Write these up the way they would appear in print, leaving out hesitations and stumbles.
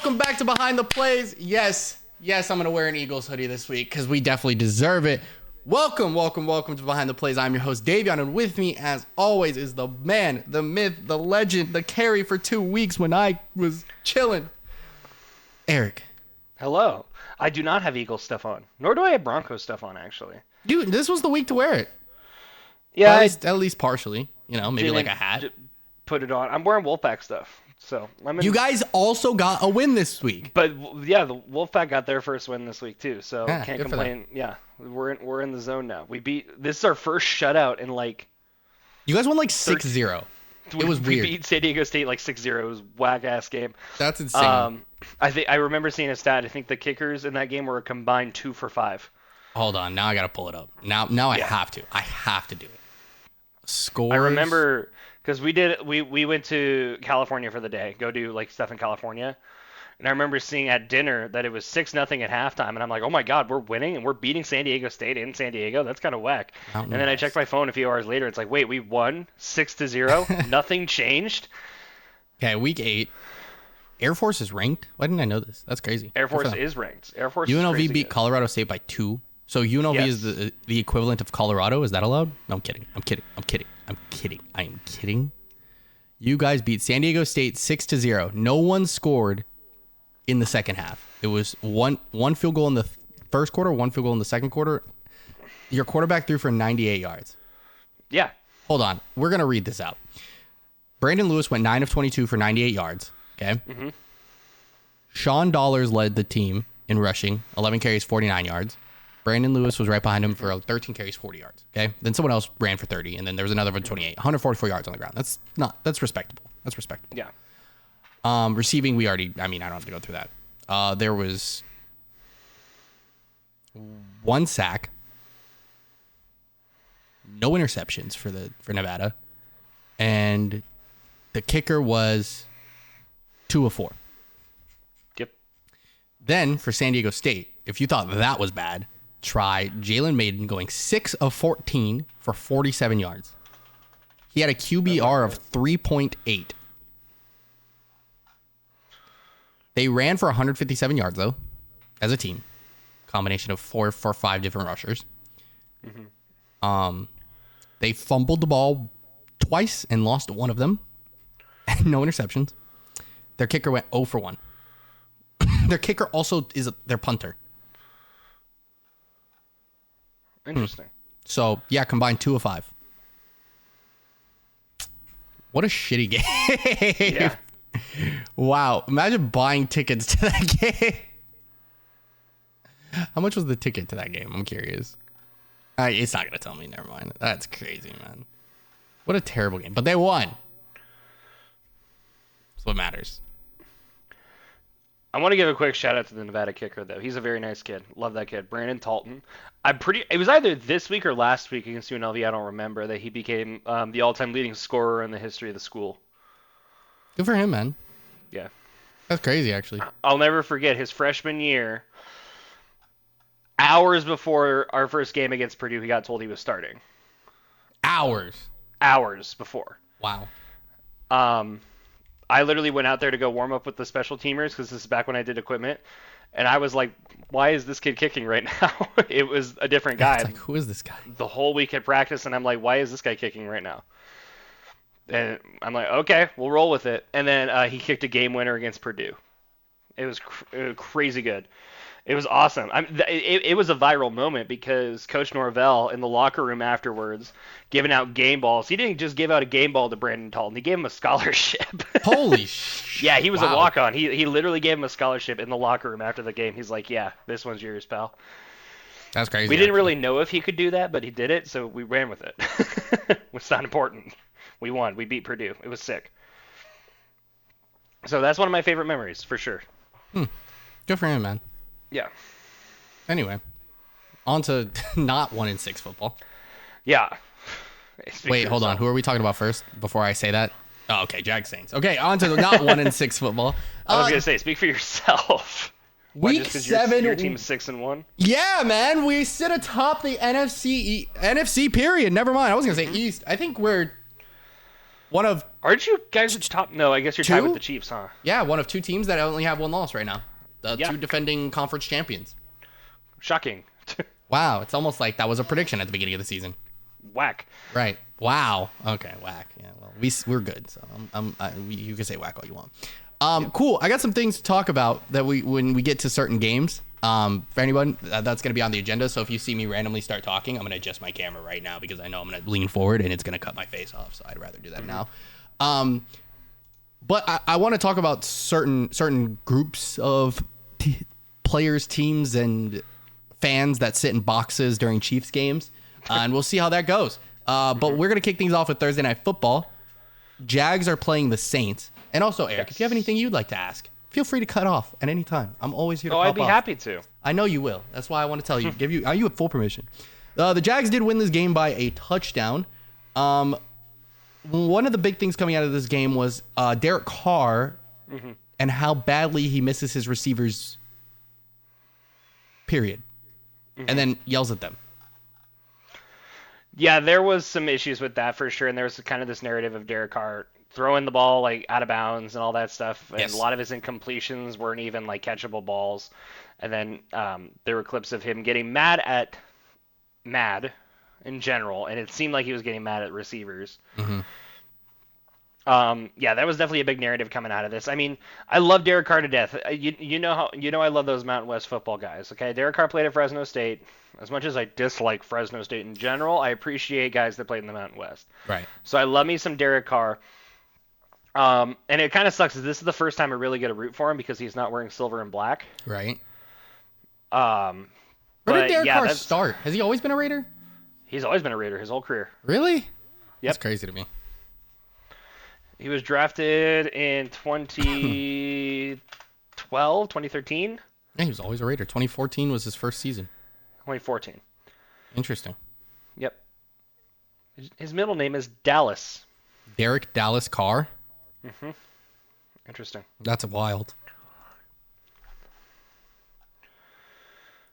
welcome back to Behind the Plays. Yes, I'm gonna wear an Eagles hoodie this week because we definitely deserve it. Welcome to Behind the Plays. I'm your host, Davion, and with me, as always, is the man, the myth, the legend, the carry for 2 weeks when I was chilling, Eric. Hello. I do not have Eagles stuff on, nor do I have Broncos stuff on, actually. Dude, this was the week to wear it. Yeah, well, at least partially. You know, maybe like a hat. Put it on. I'm wearing Wolfpack stuff, so You guys also got a win this week. But yeah, the Wolfpack got their first win this week too, so Yeah, can't good for complain. Yeah, we're in the zone now. This is our first shutout in like. You guys won like 6-0. It was weird. We beat San Diego State like 6-0. It was whack ass game. That's insane. I remember seeing a stat. I think the kickers in that game were a combined 2 for 5. Hold on, now I gotta pull it up. Now I have to. I have to do it. Scores. I remember because we went to California for the day, go do like stuff in California, and I remember seeing at dinner that it was 6-0 at halftime, and I'm like, oh my god, we're winning and we're beating San Diego State in San Diego. That's kind of whack. And then I checked my phone a few hours later. It's like, wait, we won 6-0. Nothing changed. Okay, week 8. Air Force is ranked. Why didn't I know this? That's crazy. Air Force is ranked. Air Force. UNLV beat Colorado State by 2. So UNLV is the equivalent of Colorado. Is that allowed? No, I'm kidding. I am kidding. You guys beat San Diego State 6-0. No one scored in the second half. It was one field goal in the first quarter, one field goal in the second quarter. Your quarterback threw for 98 yards. Yeah. Hold on. We're going to read this out. Brandon Lewis went 9 of 22 for 98 yards. Okay. Mm-hmm. Sean Dollars led the team in rushing, 11 carries, 49 yards. Brandon Lewis was right behind him for 13 carries, 40 yards. Okay. Then someone else ran for 30, and then there was another for 28, 144 yards on the ground. That's respectable. Yeah. Receiving, I don't have to go through that. There was 1 sack, no interceptions for Nevada, and the kicker was 2 of 4. Yep. Then for San Diego State, if you thought that was bad, try Jalen Maiden going 6 of 14 for 47 yards. He had a QBR of 3.8. They ran for 157 yards, though, as a team. Combination of 4 for 5 different rushers. Mm-hmm. They fumbled the ball twice and lost one of them. No interceptions. Their kicker went 0 for 1. Their kicker also is their punter. Interesting. So, yeah, combined 2 of 5. What a shitty game. Yeah. Wow. Imagine buying tickets to that game. How much was the ticket to that game? I'm curious. It's not going to tell me. Never mind. That's crazy, man. What a terrible game. But they won. That's what matters. I want to give a quick shout out to the Nevada kicker, though. He's a very nice kid. Love that kid. Brandon Talton. It was either this week or last week against UNLV, I don't remember, that he became the all-time leading scorer in the history of the school. Good for him, man. Yeah. That's crazy, actually. I'll never forget his freshman year. Hours before our first game against Purdue, he got told he was starting. Hours before. Wow. I literally went out there to go warm up with the special teamers because this is back when I did equipment. And I was like, why is this kid kicking right now? It was a different guy. It's like, who is this guy? The whole week at practice, and I'm like, why is this guy kicking right now? And I'm like, okay, we'll roll with it. And then he kicked a game winner against Purdue. It was crazy good. It was awesome. It was a viral moment because Coach Norvell in the locker room afterwards giving out game balls. He didn't just give out a game ball to Brandon Talton. He gave him a scholarship. Holy shit. Yeah, he was a walk-on. He literally gave him a scholarship in the locker room after the game. He's like, yeah, this one's yours, pal. That's crazy. We didn't really know if he could do that, but he did it, so we ran with it. It's not important. We won. We beat Purdue. It was sick. So that's one of my favorite memories, for sure. Good for him, man. Yeah. Anyway, on to not 1-6 football. Yeah. Wait, hold on. Who are we talking about first before I say that? Oh, okay, Jags Saints. Okay, on to not 1-6 football. I was gonna say, speak for yourself. Week 7. Your team's 6-1. Yeah, man, we sit atop the NFC period. Never mind. I was gonna say East. I think we're one of Aren't you guys top? No, I guess you're tied with the Chiefs, huh? yeah, one of two teams that only have one loss right now. The Yeah. two defending conference champions. Shocking. Wow, it's almost like that was a prediction at the beginning of the season. Whack. Right. Wow. Okay. Whack. Yeah. Well, we're good. So you can say whack all you want. Cool. I got some things to talk about that when we get to certain games. For anyone that's going to be on the agenda. So if you see me randomly start talking, I'm going to adjust my camera right now because I know I'm going to lean forward and it's going to cut my face off. So I'd rather do that now. But I want to talk about certain groups of players, teams, and fans that sit in boxes during Chiefs games. And we'll see how that goes. But we're going to kick things off with Thursday Night Football. Jags are playing the Saints. And also, Eric, if you have anything you'd like to ask, feel free to cut off at any time. I'm always here to pop I'd be off. happy to. I know you will. That's why I want to tell you. You have full permission. The Jags did win this game by a touchdown. One of the big things coming out of this game was Derek Carr and how badly he misses his receivers, period. And then yells at them. Yeah, there was some issues with that for sure, and there was kind of this narrative of Derek Carr throwing the ball like out of bounds and all that stuff, and Yes. a lot of his incompletions weren't even like catchable balls. And then there were clips of him getting mad in general, and it seemed like he was getting mad at receivers. Yeah, that was definitely a big narrative coming out of this. I mean, I love Derek Carr to death. You know I love those Mountain West football guys. Okay, Derek Carr played at Fresno State. As much as I dislike Fresno State in general, I appreciate guys that played in the Mountain West. Right. So I love me some Derek Carr. And it kind of sucks. This is the first time I really get to root for him because he's not wearing silver and black. Right. Where did Derek Carr start? Has he always been a Raider? He's always been a Raider his whole career. Really? Yep. That's crazy to me. He was drafted in 2012, 2013. Yeah, he was always a Raider. 2014 was his first season. 2014. Interesting. Yep. His middle name is Dallas. Derek Dallas Carr. Interesting. That's wild.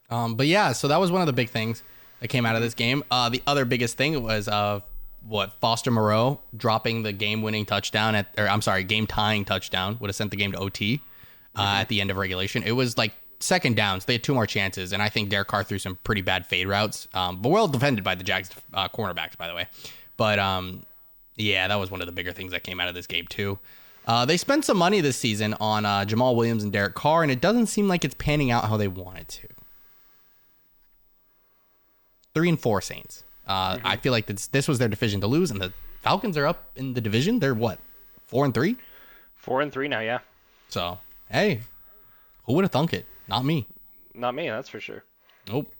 But yeah, so that was one of the big things that came out of this game. The other biggest thing was Foster Moreau dropping the game-winning touchdown game-tying touchdown would have sent the game to OT at the end of regulation. It was like second downs. They had two more chances, and I think Derek Carr threw some pretty bad fade routes, but well defended by the Jags cornerbacks, by the way. But yeah, that was one of the bigger things that came out of this game too. They spent some money this season on Jamal Williams and Derek Carr, and it doesn't seem like it's panning out how they want it to. 3-4 Saints. I feel like this was their division to lose, and the Falcons are up in the division. They're what, 4-3? 4-3 now, yeah. So, hey, who would have thunk it? Not me. Not me, that's for sure. Nope.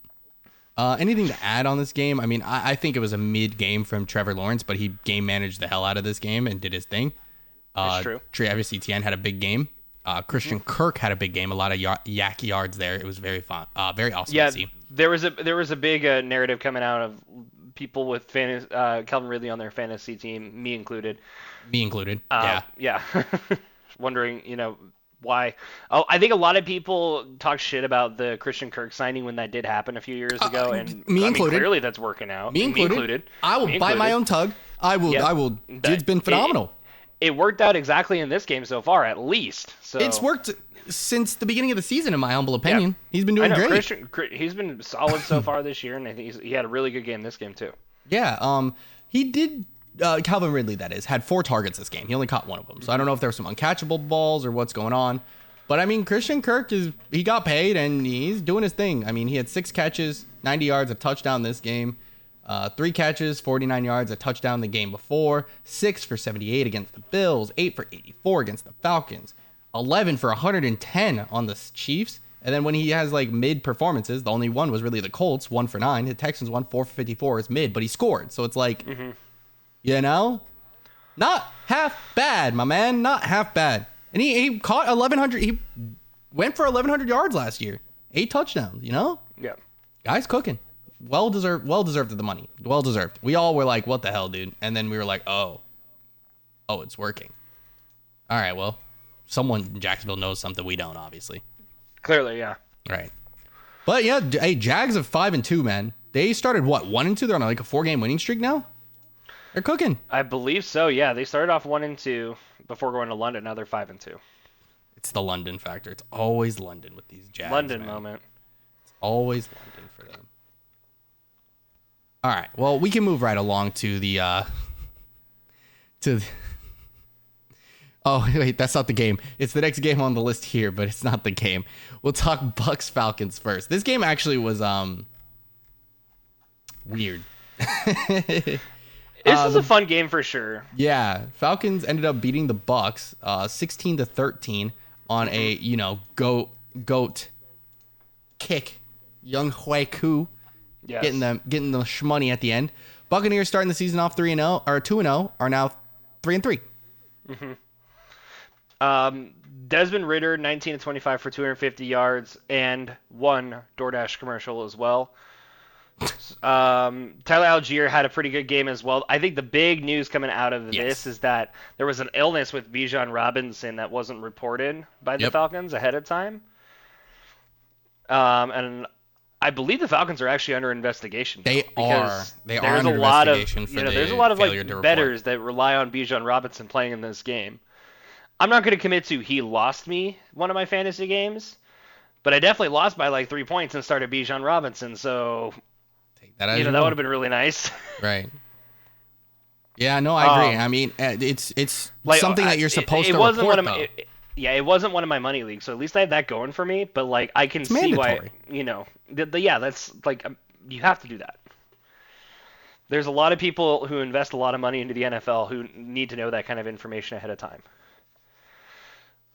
Anything to add on this game? I mean, I think it was a mid game from Trevor Lawrence, but he game managed the hell out of this game and did his thing. That's true. Travis Etienne had a big game. Christian Kirk had a big game. A lot of yak yards there. It was very fun. Very awesome to see. There was a big narrative coming out of people with Calvin Ridley on their fantasy team, me included. Yeah. Yeah. Wondering, why. Oh, I think a lot of people talk shit about the Christian Kirk signing when that did happen a few years ago, and me included. Clearly that's working out. Me included. I will bite my own tug. I will. Yep. I will. It's been phenomenal. It worked out exactly in this game so far, at least. So it's worked since the beginning of the season, in my humble opinion. Yeah. He's been doing great. He's been solid so far this year, and I think he had a really good game this game too. Yeah. He did. Calvin Ridley, that is, had 4 targets this game. He only caught one of them, so I don't know if there were some uncatchable balls or what's going on. But I mean, Christian Kirk he got paid and he's doing his thing. I mean, he had 6 catches, 90 yards, a touchdown this game. 3 catches, 49 yards, a touchdown the game before, 6 for 78 against the Bills, 8 for 84 against the Falcons, 11 for 110 on the Chiefs. And then when he has like mid performances, the only one was really the Colts, 1 for 9. The Texans won 4 for 54 is mid, but he scored. So it's like, not half bad, my man, not half bad. And he caught 1,100. He went for 1,100 yards last year, 8 touchdowns. Yeah, guy's cooking. Well deserved of the money. Well deserved. We all were like, what the hell, dude? And then we were like, oh, it's working. All right, well, someone in Jacksonville knows something we don't, obviously. Clearly, yeah. Right. But yeah, hey, Jags of 5-2, man. They started what, 1-2? They're on like a 4-game winning streak now. They're cooking. I believe so. Yeah, they started off 1-2 before going to London. Now they're 5-2. It's the London factor. It's always London with these Jags, London man. moment. It's always London for them. All right. Well, we can move right along to the Oh, wait, that's not the game. It's the next game on the list here, but it's not the game. We'll talk Bucks Falcons first. This game actually was weird. This was a fun game for sure. Yeah, Falcons ended up beating the Bucks 16-13 on a, goat kick. Young Hui Koo getting the shmoney at the end. Buccaneers starting the season off 3-0 or 2-0 are now 3-3. Desmond Ridder 19-25 for 250 yards and one DoorDash commercial as well. Tyler Algier had a pretty good game as well. I think the big news coming out of this is that there was an illness with Bijan Robinson that wasn't reported by the Falcons ahead of time. And I believe the Falcons are actually under investigation. They are under investigation for there's a lot of bettors that rely on Bijan Robinson playing in this game. I'm not going to commit to he lost me one of my fantasy games, but I definitely lost by 3 points and started Bijan Robinson, so that would have been really nice. Right. Yeah, no, I agree. I mean, it's something that you're supposed to report, though. It wasn't one of my money leagues, so at least I have that going for me, but I can see why, that's you have to do that. There's a lot of people who invest a lot of money into the NFL who need to know that kind of information ahead of time.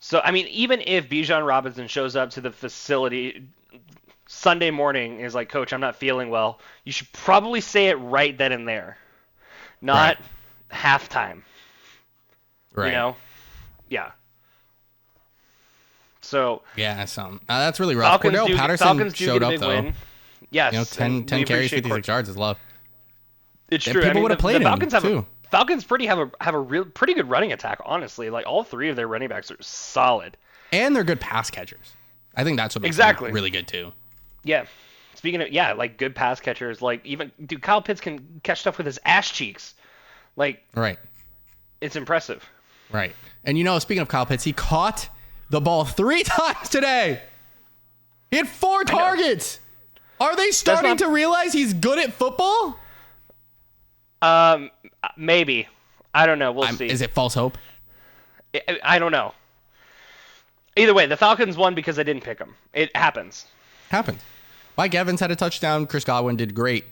So, I mean, even if Bijan Robinson shows up to the facility Sunday morning is like, Coach, I'm not feeling well, you should probably say it right then and there, not halftime. Right. Yeah. So yeah, that's really rough. Cordell Patterson showed up though. Win. Yes, 10 carries, 56 yards is love. It's true. People would have played Falcons too. Falcons have a real pretty good running attack. Honestly, all three of their running backs are solid, and they're good pass catchers. I think that's what makes them really good too. Yeah. Speaking of good pass catchers, Kyle Pitts can catch stuff with his ass cheeks, right. It's impressive. Right, and speaking of Kyle Pitts, he caught the ball 3 times today. He had 4 targets. Are they starting to realize he's good at football? Maybe. I don't know. We'll see. Is it false hope? I don't know. Either way, the Falcons won because I didn't pick them. It happens. Mike Evans had a touchdown. Chris Godwin did great.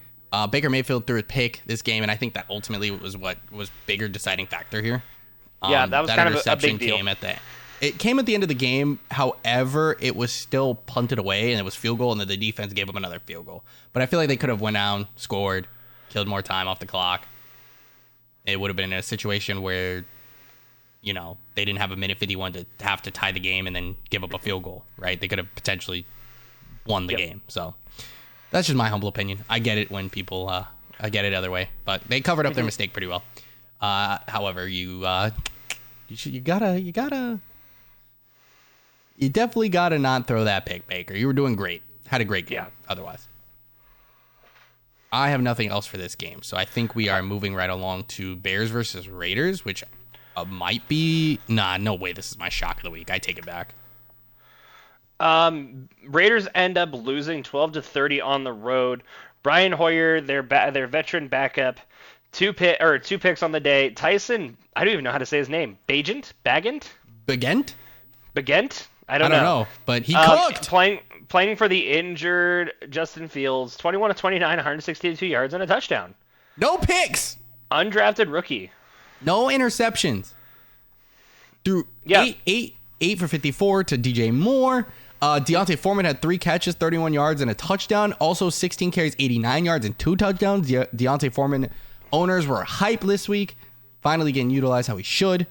Baker Mayfield threw a pick this game, and I think that ultimately was what was bigger deciding factor here. That was kind of a big deal. It came at the end of the game. However, it was still punted away, and it was field goal, and then the defense gave them another field goal. But I feel like they could have went down, scored, killed more time off the clock. It would have been a situation where, they didn't have a minute 51 to have to tie the game and then give up a field goal, right? They could have potentially won the game. So that's just my humble opinion. I get it when people, I get it other way, but they covered up their mistake pretty well. However, you definitely gotta not throw that pick, Baker. You were doing great. Had a great game. Otherwise, I have nothing else for this game, so I think we are moving right along to Bears versus Raiders, which might be no way. This is my shock of the week. I take it back. Raiders end up losing 12-30 on the road. Brian Hoyer, their veteran backup, two picks on the day. Tyson, I don't even know how to say his name. Bagent? I don't know, but he cooked. Playing for the injured Justin Fields, 21-29, 162 yards and a touchdown. No picks. Undrafted rookie. No interceptions. Threw 8 for 54 to DJ Moore. Deontay Foreman had 3 catches, 31 yards and a touchdown. Also 16 carries, 89 yards and 2 touchdowns. Deontay Foreman owners were hype this week. Finally getting utilized how he should.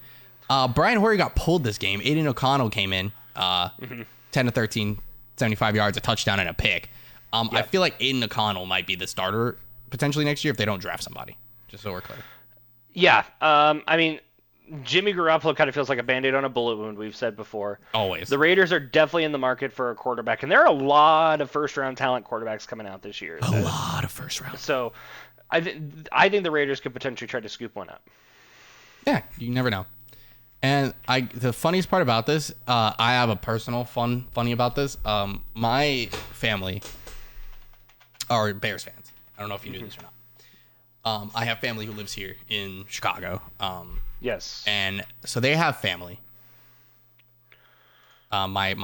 Brian Hoyer got pulled this game. Aiden O'Connell came in. 10-13, 75 yards, a touchdown, and a pick. I feel like Aiden O'Connell might be the starter potentially next year if they don't draft somebody, just so we're clear. Yeah. I mean, Jimmy Garoppolo kind of feels like a Band-Aid on a bullet wound, we've said before. Always. The Raiders are definitely in the market for a quarterback, and there are a lot of first-round talent quarterbacks coming out this year. A lot of first-round. So I think the Raiders could potentially try to scoop one up. Yeah, you never know. And the funniest part about this, I have a personal funny about this. My family are Bears fans. I don't know if you knew this or not. I have family who lives here in Chicago. Yes. And so they have family. My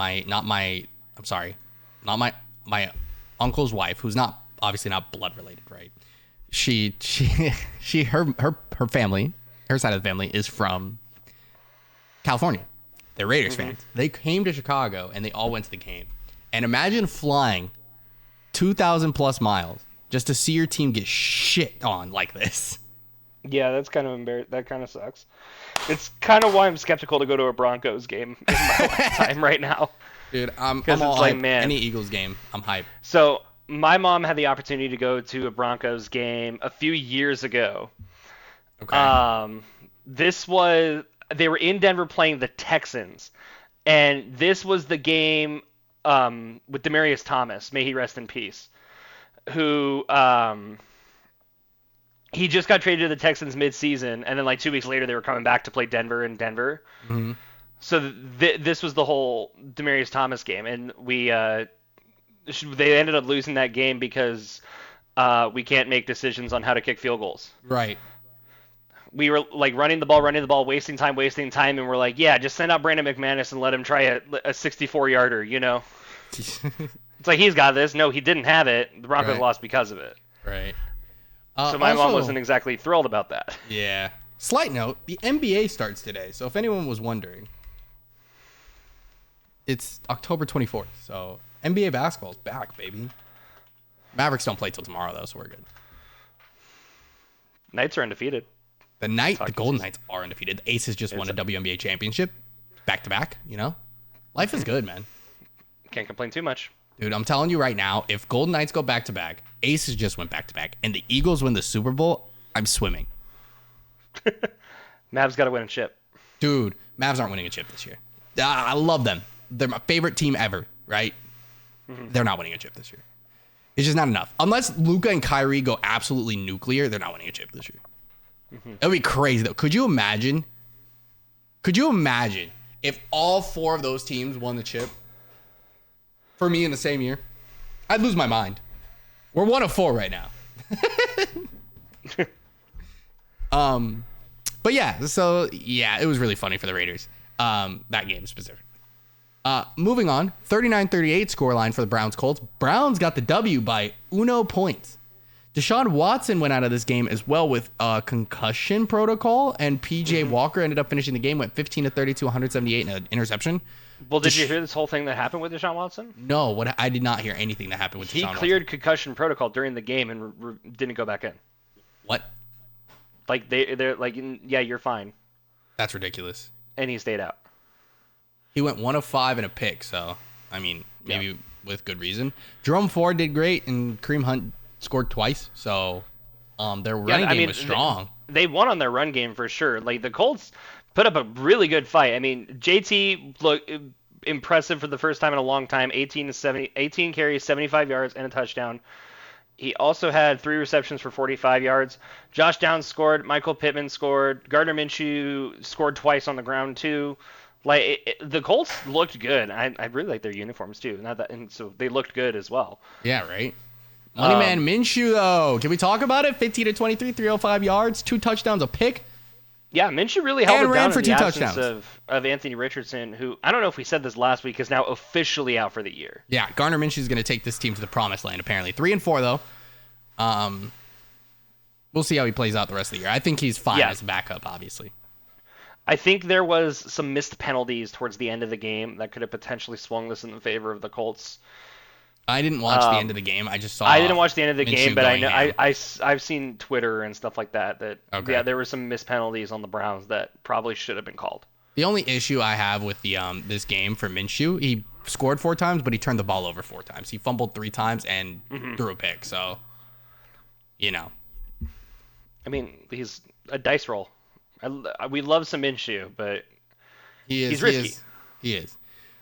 uncle's wife, who's not obviously not blood related, right? Her family, her side of the family is from California. They're Raiders fans. They came to Chicago and they all went to the game. And imagine flying 2,000 plus miles just to see your team get shit on like this. Yeah, that's kind of embarrassing. That kind of sucks. It's kind of why I'm skeptical to go to a Broncos game in my lifetime right now. Dude, I'm all like, hyped. man. Any Eagles game, I'm hyped. So my mom had the opportunity to go to a Broncos game a few years ago. Okay. This was they were in Denver playing the Texans, and this was the game with Demaryius Thomas, may he rest in peace, who he just got traded to the Texans mid-season, and then like 2 weeks later they were coming back to play Denver in Denver. Mm-hmm. So this was the whole Demaryius Thomas game, and they ended up losing that game because we can't make decisions on how to kick field goals. Right. We were like running the ball, wasting time, and we're like, yeah, just send out Brandon McManus and let him try a 64-yarder, you know? It's like, he's got this. No, he didn't have it. The Broncos Right. lost because of it. Right. So my Also, mom wasn't exactly thrilled about that. Yeah. Slight note, the NBA starts today. So if anyone was wondering, it's October 24th. So NBA basketball's back, baby. Mavericks don't play till tomorrow, though, so we're good. Knights are undefeated. The Golden Knights are undefeated. The Aces just won a WNBA championship. Back to back, you know? Life is good, man. Can't complain too much. Dude, I'm telling you right now, if Golden Knights go back to back, Aces just went back to back, and the Eagles win the Super Bowl, I'm swimming. Mavs got to win a chip. Dude, Mavs aren't winning a chip this year. I love them. They're my favorite team ever, right? They're not winning a chip this year. It's just not enough. Unless Luka and Kyrie go absolutely nuclear, they're not winning a chip this year. That would be crazy, though. Could you imagine? If all four of those teams won the chip for me in the same year? I'd lose my mind. We're 1 of 4 right now. But yeah, so yeah, it was really funny for the Raiders. That game specifically. Moving on, 39-38 scoreline for the Browns Colts. Browns got the W by 1 point. Deshaun Watson went out of this game as well with a concussion protocol, and PJ Walker ended up finishing the game, went 15-32, 178 and an interception. Well, did you hear this whole thing that happened with Deshaun Watson? No, I did not hear anything that happened with Deshaun Watson. He cleared concussion protocol during the game and didn't go back in. What? Like they're like, yeah, you're fine. That's ridiculous. And he stayed out. He went 1 of 5 and a pick, so I mean, maybe with good reason. Jerome Ford did great, and Kareem Hunt scored twice, so their running game was strong. They won on their run game for sure. Like the Colts put up a really good fight. I mean, JT looked impressive for the first time in a long time. 18 carries, 75 yards, and a touchdown. He also had 3 receptions for 45 yards. Josh Downs scored. Michael Pittman scored. Gardner Minshew scored twice on the ground too. Like the Colts looked good. I really like their uniforms too. And so they looked good as well. Yeah, right. Money man Minshew though, can we talk about it? 15-23, 305 yards, 2 touchdowns, a pick. Yeah, Minshew really held it down for in 2 the absence touchdowns of Anthony Richardson, who I don't know if we said this last week, is now officially out for the year. Yeah, Gardner Minshew is going to take this team to the promised land. Apparently, 3-4 though. We'll see how he plays out the rest of the year. I think he's fine as a backup, obviously. I think there was some missed penalties towards the end of the game that could have potentially swung this in the favor of the Colts. I didn't watch the end of the game. I just saw. I didn't watch the end of the Minshew game, but I know ham. I've seen Twitter and stuff like that. Okay. Yeah, there were some missed penalties on the Browns that probably should have been called. The only issue I have with the this game for Minshew, he scored 4 times, but he turned the ball over 4 times. He fumbled 3 times and threw a pick. So, you know. I mean, he's a dice roll. We love some Minshew, but he's risky. He is.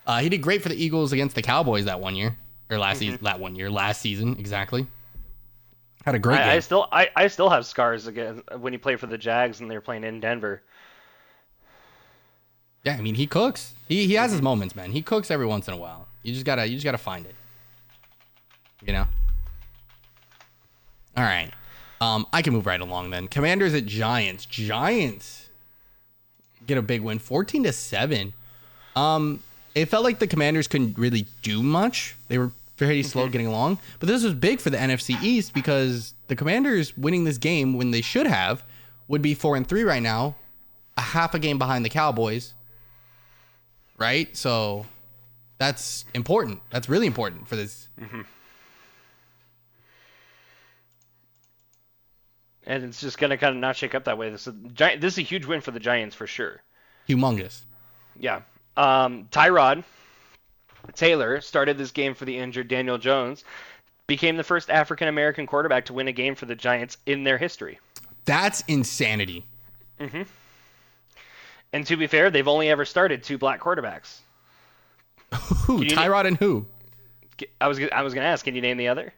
He did great for the Eagles against the Cowboys that one year. Or last season, exactly. Had a great I game. still I still have scars again when he played for the Jags and they're playing in Denver. Yeah, I mean he cooks. He has his Hmm. moments, man. He cooks every once in a while. You just gotta find it. You know. All right. I can move right along then. Commanders at Giants. Giants get a big win, 14-7. It felt like the Commanders couldn't really do much. They were pretty slow getting along. But this was big for the NFC East because the Commanders winning this game when they should have would be 4-3 right now, a half a game behind the Cowboys. Right? So that's important. That's really important for this. Hmm. And it's just gonna kind of not shake up that way. This is a huge win for the Giants for sure. Humongous. Yeah. Tyrod Taylor started this game for the injured Daniel Jones, became the first African American quarterback to win a game for the Giants in their history. That's insanity. Hmm. And to be fair, they've only ever started two black quarterbacks. Who? Can you? Tyrod and who? I was gonna ask. Can you name the other?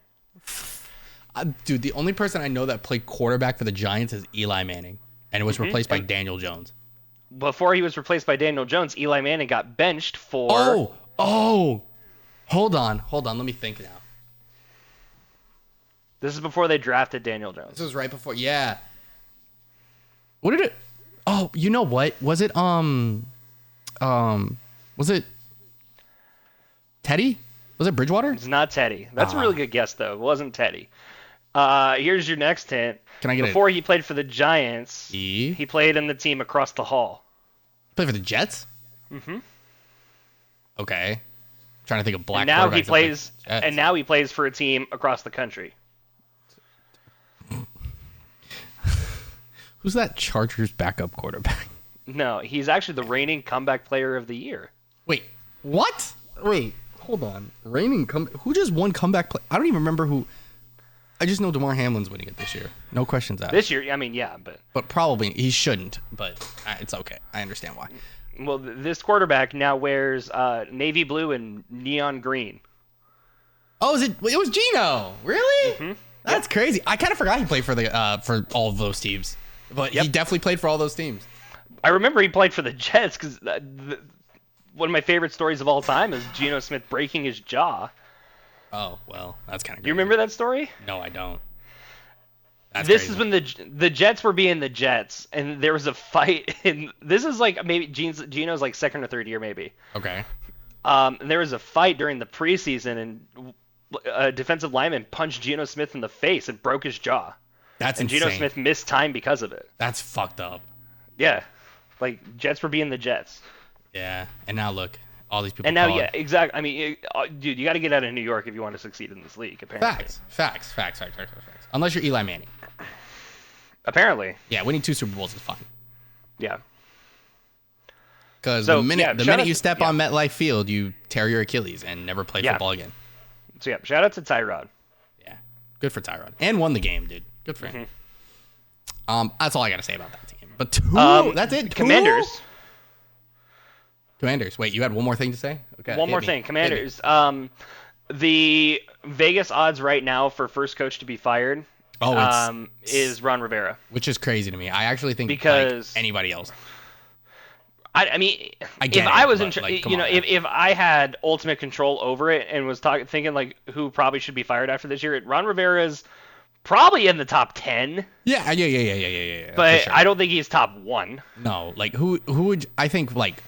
Dude, the only person I know that played quarterback for the Giants is Eli Manning, and it was replaced by And Daniel Jones. before he was replaced by Daniel Jones, Eli Manning got benched for. Oh, hold on. Let me think now. This is before they drafted Daniel This Jones. was right before. Yeah. What did it? Oh, you know what? Was it Teddy? Was it Bridgewater? It's not Teddy. That's a really good guess, though. It wasn't Teddy. Here's your next hint. Can I get Before he played for the Giants, E? he played in the team across the hall. Play for the Jets? Hmm. Okay. Trying to think of black And now he quarterbacks that played plays. for the Jets. And now he plays for a team across the country. Who's that Chargers backup quarterback? No, he's actually the reigning comeback player of the year. Wait, what? Wait, hold on. Who just won comeback play? I don't even remember who. I just know DeMar Hamlin's winning it this year. No questions asked. This year, I mean, yeah, But probably he shouldn't. But it's okay. I understand why. well, this quarterback now wears navy blue and neon green. Oh, it was Gino? Really? Hmm. That's crazy. I kind of forgot he played for the for all of those teams. But he definitely played for all those teams. I remember he played for the Jets because one of my favorite stories of all time is Geno Smith breaking his jaw. Oh well, that's kind of. Do you remember that story? No, I don't. That's This crazy. is when the Jets were being the Jets, and there was a fight. And this is like maybe Geno's like second or third year maybe. Okay. And there was a fight during the preseason, and a defensive lineman punched Geno Smith in the face and broke his jaw. That's And insane. Geno Smith missed time because of it. That's fucked up. Yeah, like Jets were being the Jets. Yeah. And now look, all these people. And now, call yeah, it. exactly. I mean, dude, you got to get out of New York if you want to succeed in this league. Apparently. Facts. Unless you're Eli Manning. Apparently. Yeah, winning 2 Super Bowls is fine. Yeah. Because So, the minute shout out you to- step on MetLife Field, you tear your Achilles and never play Yeah. football again. So yeah, shout out to Tyrod. Yeah, good for Tyrod, and won the game, dude. Good for him. That's all I gotta say about that team. But that's it. Two? Commanders. Wait, you had one more thing to say? Okay. One more thing, Commanders. The Vegas odds right now for first coach to be fired. Is Ron Rivera. Which is crazy to me. I actually think Because- like anybody else. I mean, I get if it, I was but, like, come you know, on, man. if I had ultimate control over it and was thinking like who probably should be fired after this year, Ron Rivera's probably in the top 10, Yeah. but for sure. I don't think he's top 1. No, like who would I think like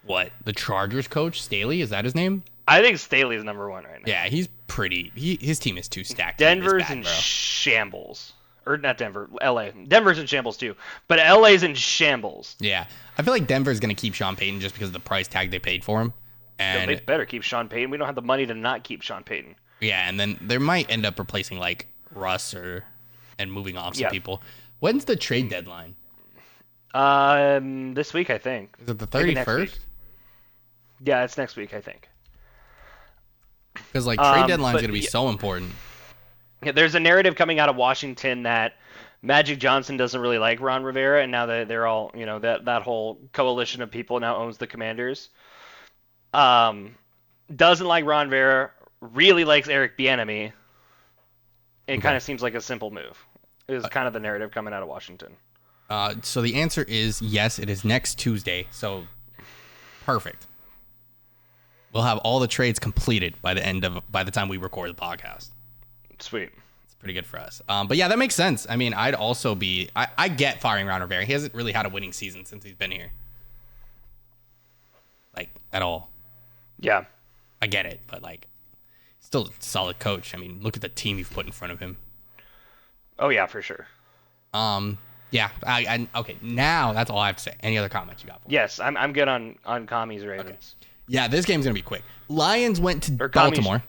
what the Chargers coach Staley, is that his name? I think Staley's number 1 right now. Yeah, he's pretty. His team is too stacked. to be this Denver's bad, in bro. shambles. Or not Denver, LA. Denver's in shambles too. But LA's in shambles. Yeah, I feel like Denver's gonna keep Sean Payton just because of the price tag they paid for him, and They better keep Sean Payton. We don't have the money to not keep Sean Payton. yeah, and then they might end up replacing like Russ and moving off some Yeah. people. When's the trade deadline? This week I think. Is it the Maybe next 31st? week. Yeah, it's next week I think. Because like trade but deadline's gonna be yeah. so important. Yeah, there's a narrative coming out of Washington that Magic Johnson doesn't really like Ron Rivera, and now that they're all, that whole coalition of people now owns the Commanders. Doesn't like Ron Rivera, really likes Eric Bieniemy, It kind of seems like a simple move. Is kind of the narrative coming out of Washington. So the answer is yes. It is next Tuesday. So perfect. We'll have all the trades completed by the time we record the podcast. Sweet. It's pretty good for us. But yeah, that makes sense. I mean, I'd also be. I get firing Ron Rivera. He hasn't really had a winning season since he's been here. Like at all. Yeah. I get it, but like, still a solid coach. I mean, look at the team you've put in front of him. Oh yeah, for sure. Yeah. Okay. Now that's all I have to say. Any other comments you got? For me? Yes, I'm good on Commies Ravens. Okay. Yeah, this game's gonna be quick. Lions went to Baltimore. Baltimore.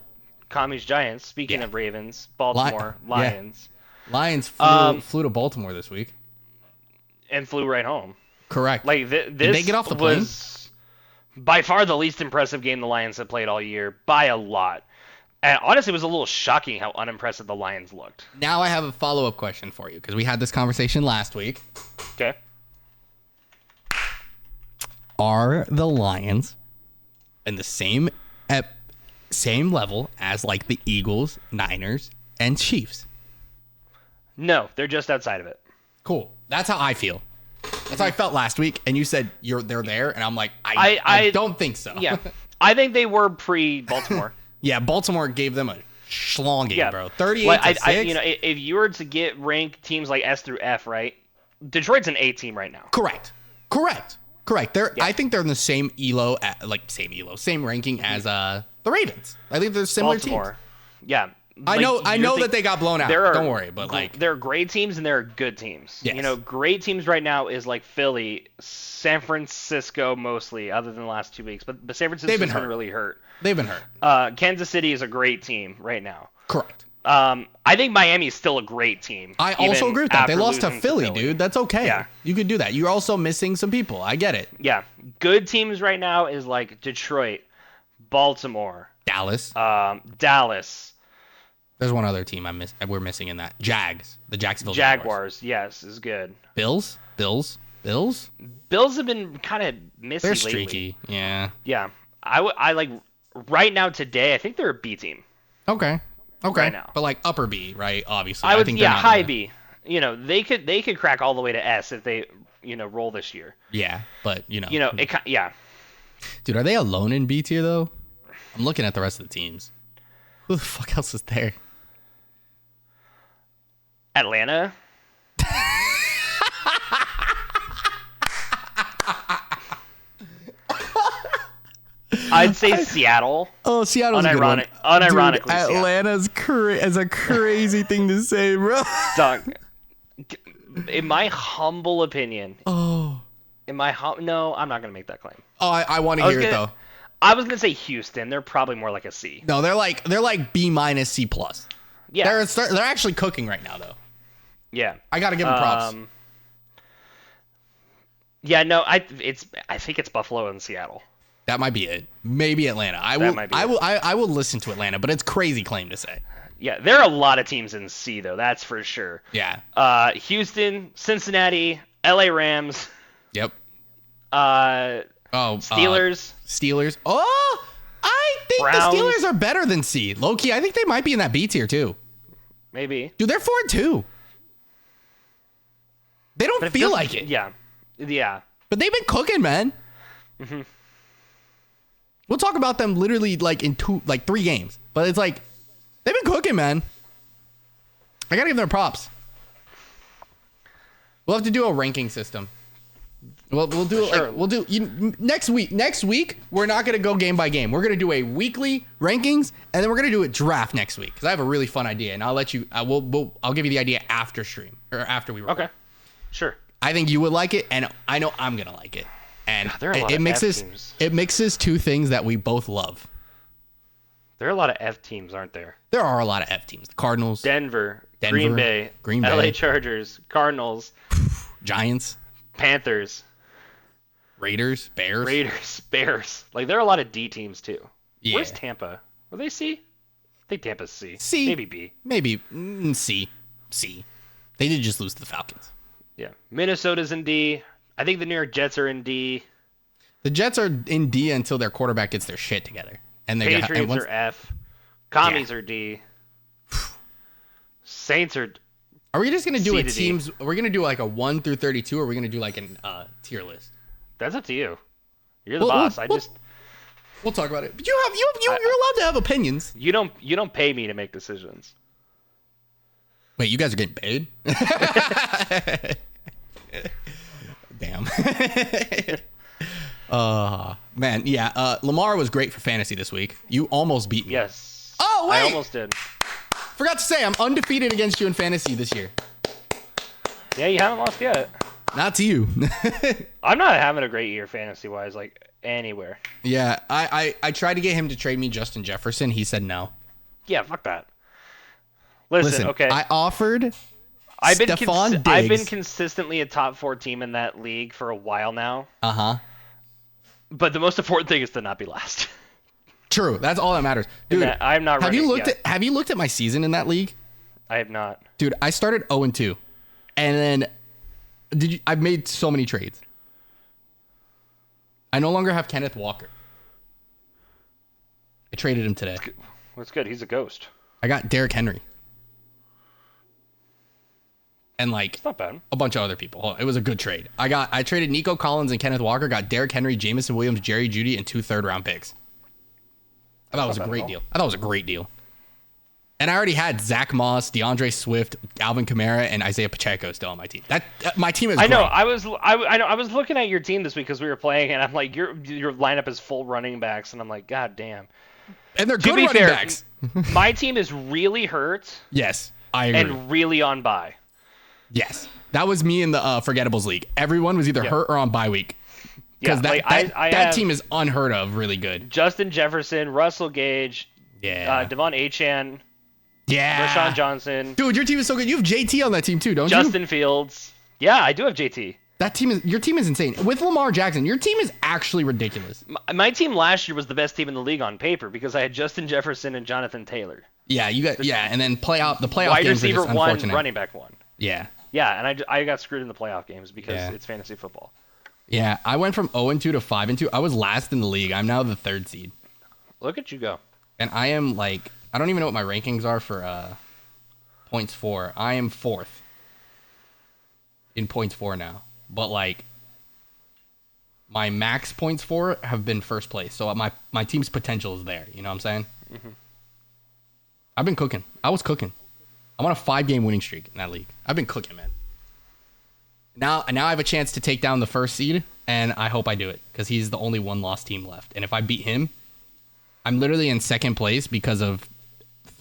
Commies Giants. Speaking of Ravens, Baltimore Lions. Yeah. Lions flew to Baltimore this week and flew right home. Correct. Like this Did they get off the plane? Was by far the least impressive game the Lions have played all year by a lot. And honestly, it was a little shocking how unimpressive the Lions looked. Now I have a follow-up question for you because we had this conversation last week. Okay. Are the Lions in the same level as like the Eagles, Niners, and Chiefs? No, they're just outside of it. Cool. That's how I feel. That's how I felt last week, and you said they're there, and I'm like, I don't think so. Yeah, I think they were pre-Baltimore. Yeah, Baltimore gave them a schlong game, bro. 38-6. If you were to rank teams like S through F, right? Detroit's an A team right now. Correct. I think they're in the same same ranking as the Ravens. I think they're similar Baltimore. teams. Yeah. I know that they got blown out. Don't worry, but like there are great teams and there are good teams. Yes. Great teams right now is like Philly, San Francisco mostly, other than the last 2 weeks. But San Francisco's been really hurt. They've been hurt. Kansas City is a great team right now. Correct. I think Miami is still a great team. I also agree with that. They lost to Philly, dude. That's okay. Yeah. You could do that. You're also missing some people. I get it. Yeah. Good teams right now is like Detroit, Baltimore, Dallas. Dallas. There's one other team we're missing in that. Jags. The Jacksonville Jaguars. Yes, is good. Bills. Bills have been kind of missy They're lately. streaky. Yeah. Yeah. I like right now today, I think they're a B team. Okay. Right now. But like upper B, right? Obviously. I think high B. They could crack all the way to S if they, roll this year. Yeah, but yeah. Dude, are they alone in B tier though? I'm looking at the rest of the teams. Who the fuck else is there? Atlanta. I'd say Seattle. Oh, Seattle's a good one. Unironically, dude, Atlanta's is a crazy thing to say, bro. Dog. In my humble opinion. Oh. No, I'm not gonna make that claim. Oh, I want to hear it though. I was gonna say Houston. They're probably more like a C. No, they're like B minus C plus. Yeah. They're actually cooking right now though. Yeah. I gotta give them props. Yeah, no, I think it's Buffalo and Seattle. That might be it. Maybe Atlanta. I will listen to Atlanta, but it's crazy claim to say. Yeah, there are a lot of teams in C though. That's for sure. Yeah. Houston, Cincinnati, LA Rams. Yep. Steelers. Steelers. Oh, I think Browns. the Steelers are better than C. Low key, I think they might be in that B tier too. Maybe. Dude, they're 4-2. They don't feel like it. Yeah. But they've been cooking, man. Mm-hmm. We'll talk about them literally like in 3 games. But it's like they've been cooking, man. I gotta give them props. We'll have to do a ranking system. We'll do it. Sure. We'll do next week. Next week, we're not gonna go game by game. We're gonna do a weekly rankings, and then we're gonna do a draft next week because I have a really fun idea, and I'll let you. I'll give you the idea after stream or after we record. Okay. Sure. I think you would like it, and I know I'm gonna like it. And God, there are a lot of mixes F teams. It mixes 2 things that we both love. There are a lot of F teams, aren't there? There are a lot of F teams. The Cardinals, Denver, Green Bay, LA Chargers, Cardinals, Giants, Panthers, Raiders, Bears. Like there are a lot of D teams too. Yeah. Where's Tampa? Were they C? I think Tampa's C. C. Maybe B. Maybe C. They did just lose to the Falcons. Yeah. Minnesota's in D. I think the New York Jets are in D. The Jets are in D until their quarterback gets their shit together. And Patriots are F. Commies are D. Saints are. Are we just gonna do a C to D. teams? We're gonna do like a 1 through 32, or are we gonna do like an tier list? That's up to you. You're the boss. We'll talk about it. But you're allowed to have opinions. You don't pay me to make decisions. Wait, you guys are getting paid? Damn. Man, yeah. Lamar was great for fantasy this week. You almost beat me. Yes. Oh, wait. I almost did. Forgot to say, I'm undefeated against you in fantasy this year. Yeah, you haven't lost yet. Not to you. I'm not having a great year fantasy-wise, like, anywhere. Yeah, I tried to get him to trade me Justin Jefferson. He said no. Yeah, fuck that. Listen, okay. I offered I've been Stephon Diggs. I've been consistently a top 4 team in that league for a while now. Uh-huh. But the most important thing is to not be last. True. That's all that matters. Dude, I'm not have ready you looked yet. have you looked at my season in that league? I have not. Dude, I started 0-2. And then I've made so many trades. I no longer have Kenneth Walker. I traded him today. That's good. He's a ghost. I got Derrick Henry. And like It's not bad. a bunch of other people. Oh, it was a good trade. I traded Nico Collins and Kenneth Walker, got Derrick Henry, Jamison Williams, Jerry Jeudy, and 2 third-round picks. I thought it was a great deal. I thought it was a great deal. And I already had Zach Moss, DeAndre Swift, Alvin Kamara, and Isaiah Pacheco still on my team. My team is great. I know. I was looking at your team this week because we were playing, and I'm like, your lineup is full running backs, and I'm like, God damn. And they're To good be running fair, backs. my team is really hurt Yes, I agree. and really on bye. Yes. That was me in the Forgettables League. Everyone was either hurt or on bye week. Because that team is unheard of really good. Justin Jefferson, Russell Gage, Devon Achane, Rashawn Johnson. Dude, your team is so good. You have JT on that team too, don't you? Justin Fields. Yeah, I do have JT. Your team is insane. With Lamar Jackson, your team is actually ridiculous. My team last year was the best team in the league on paper because I had Justin Jefferson and Jonathan Taylor. Yeah, and then the playoff wide games receiver are just one, unfortunate. running back one. Yeah. Yeah, and I got screwed in the playoff games because it's fantasy football. Yeah, I went from 0-2 to 5-2. I was last in the league. I'm now the 3rd seed. Look at you go. And I am like, I don't even know what my rankings are for points for. I am 4th in points for now. But like, my max points for have been 1st place. So my team's potential is there. You know what I'm saying? Mm-hmm. I've been cooking. I was cooking. I'm on a 5-game winning streak in that league. I've been cooking, man. Now I have a chance to take down the 1st seed, and I hope I do it because he's the only 1-loss team left. And if I beat him, I'm literally in 2nd place because of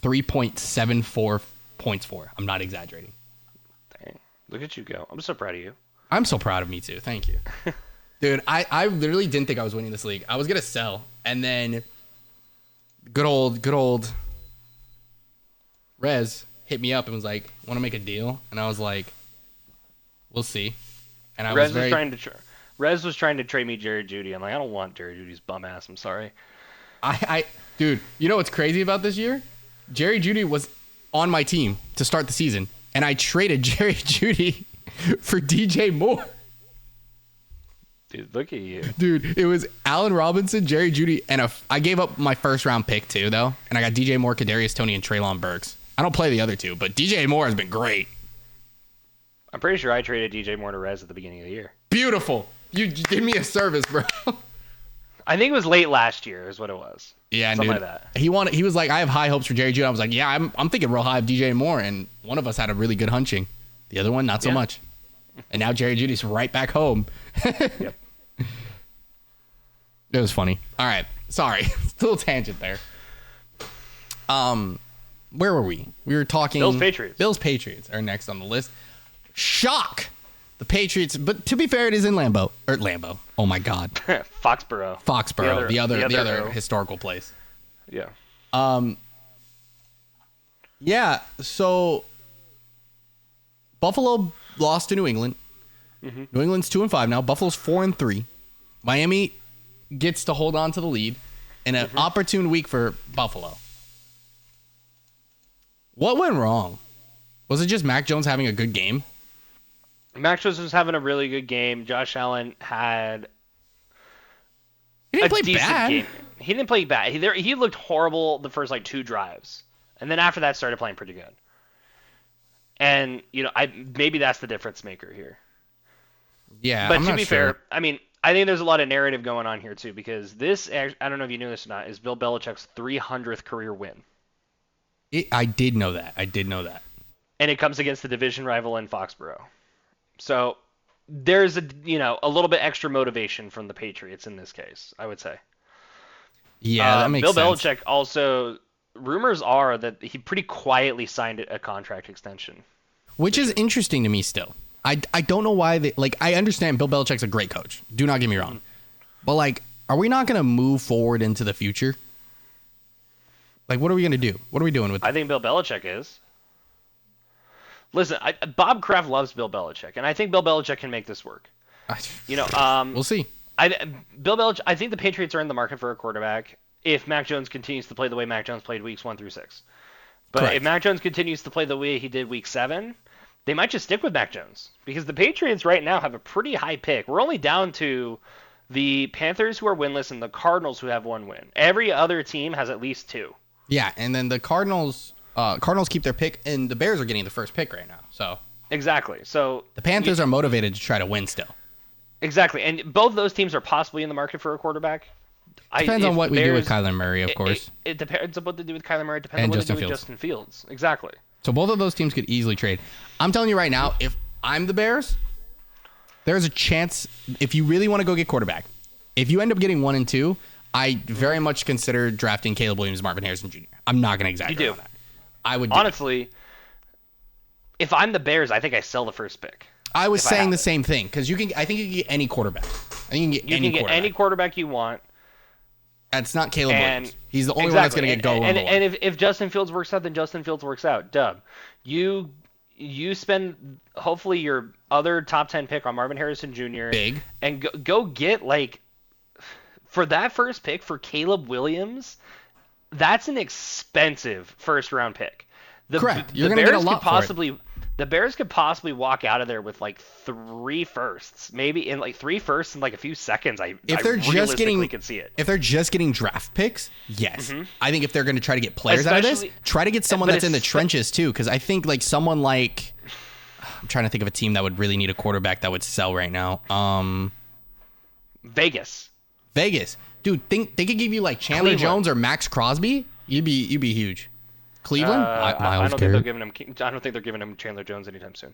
3.74 points for. I'm not exaggerating. Dang. Look at you go. I'm so proud of you. I'm so proud of me too. Thank you. Dude, I literally didn't think I was winning this league. I was going to sell, and then good old Rez hit me up and was like, want to make a deal? And I was like, we'll see. And Rez was trying to trade me Jerry Jeudy. I'm like, I don't want Jerry Jeudy's bum ass. I'm sorry. Dude, you know what's crazy about this year? Jerry Jeudy was on my team to start the season, and I traded Jerry Jeudy for DJ Moore. Dude, look at you. Dude, it was Allen Robinson, Jerry Jeudy, and I gave up my 1st-round pick too, though, and I got DJ Moore, Kadarius Toney, and Treylon Burks. I don't play the other two, but DJ Moore has been great. I'm pretty sure I traded DJ Moore to Rez at the beginning of the year. Beautiful. You did me a service, bro. I think it was late last year is what it was. Yeah, something dude. like that. He was like, I have high hopes for Jerry Jeudy. I was like, yeah, I'm thinking real high of DJ Moore, and one of us had a really good hunching. The other one, not so much. And now Jerry Judy's right back home. Yep. It was funny. All right. Sorry. Little tangent there. Where were we? We were talking Bills Patriots are next on the list. Shock. The Patriots, but to be fair, it is in Lambeau. Oh my God. Foxborough. The other historical place. Yeah. Yeah, so Buffalo lost to New England. Mm-hmm. New England's 2-5 now. Buffalo's 4-3. Miami gets to hold on to the lead in an opportune week for Buffalo. What went wrong? Was it just Mac Jones having a good game? Mac Jones was having a really good game. Josh Allen had He didn't play bad. Game. He didn't play bad. He looked horrible the first 2 drives. And then after that started playing pretty good. And maybe that's the difference maker here. Yeah, But I'm to not be sure. fair, I mean, I think there's a lot of narrative going on here too, because I don't know if you knew this or not, is Bill Belichick's 300th career win. I did know that. I did know that. And it comes against the division rival in Foxborough. So there's a little bit extra motivation from the Patriots in this case, I would say. Yeah, that makes Bill sense. Belichick also, rumors are that he pretty quietly signed a contract extension. Which is interesting to me still. I don't know why they I understand Bill Belichick's a great coach. Do not get me wrong. But are we not going to move forward into the future? What are we going to do? What are we doing with I think Bill Belichick is. Listen, Bob Kraft loves Bill Belichick, and I think Bill Belichick can make this work. We'll see. Bill Belichick. I think the Patriots are in the market for a quarterback if Mac Jones continues to play the way Mac Jones played weeks 1 through 6. But Correct. if Mac Jones continues to play the way he did week 7, they might just stick with Mac Jones because the Patriots right now have a pretty high pick. We're only down to the Panthers, who are winless, and the Cardinals, who have 1 win. Every other team has at least 2. Yeah, and then the Cardinals keep their pick, and the Bears are getting the first pick right now. So exactly. So the Panthers are motivated to try to win still. Exactly, and both those teams are possibly in the market for a quarterback. Depends on what we do with Kyler Murray, of course. It depends on what they do with Kyler Murray. It depends And on what Justin they do with Fields. Justin Fields. Exactly. So both of those teams could easily trade. I'm telling you right now, if I'm the Bears, there's a chance if you really want to go get quarterback. If you end up getting 1 and 2, I very much consider drafting Caleb Williams, Marvin Harrison Jr. I'm not going to exaggerate on that. I would honestly. If I'm the Bears, I think I sell the first pick. I was saying the same thing because I think you can get any quarterback. I think you can get any quarterback you want. That's not Caleb Williams. He's the only one that's going to get go. And if Justin Fields works out, then Justin Fields works out. Dub. You spend hopefully your other top 10 pick on Marvin Harrison Jr. Big. And go get for that first pick for Caleb Williams. That's an expensive first round pick. Correct. You're going to get a lot for it. The Bears could possibly walk out of there with 3 firsts, maybe in 3 firsts in a few seconds. I realistically could see it. If they're just getting draft picks, yes. Mm-hmm. I think if they're going to try to get players out of this, try to get someone that's in the trenches too. Because I think someone I'm trying to think of a team that would really need a quarterback that would sell right now. Vegas, dude. Think they could give you Chandler Jones or Max Crosby. You'd be huge. Cleveland? I don't think they're giving him Chandler Jones anytime soon.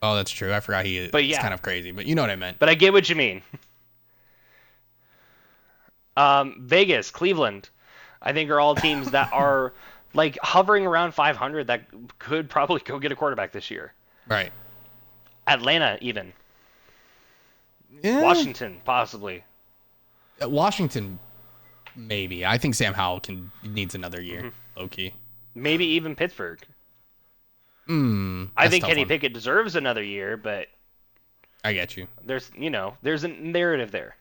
Oh, that's true. I forgot it's kind of crazy, but you know what I meant. But I get what you mean. Vegas, Cleveland, I think are all teams that are hovering around 500 that could probably go get a quarterback this year. Right. Atlanta, even. Yeah. Washington, possibly. Washington. Maybe. I think Sam Howell needs another year, low-key. Maybe even Pittsburgh. I think Kenny Pickett deserves another year, but I get you. There's a narrative there.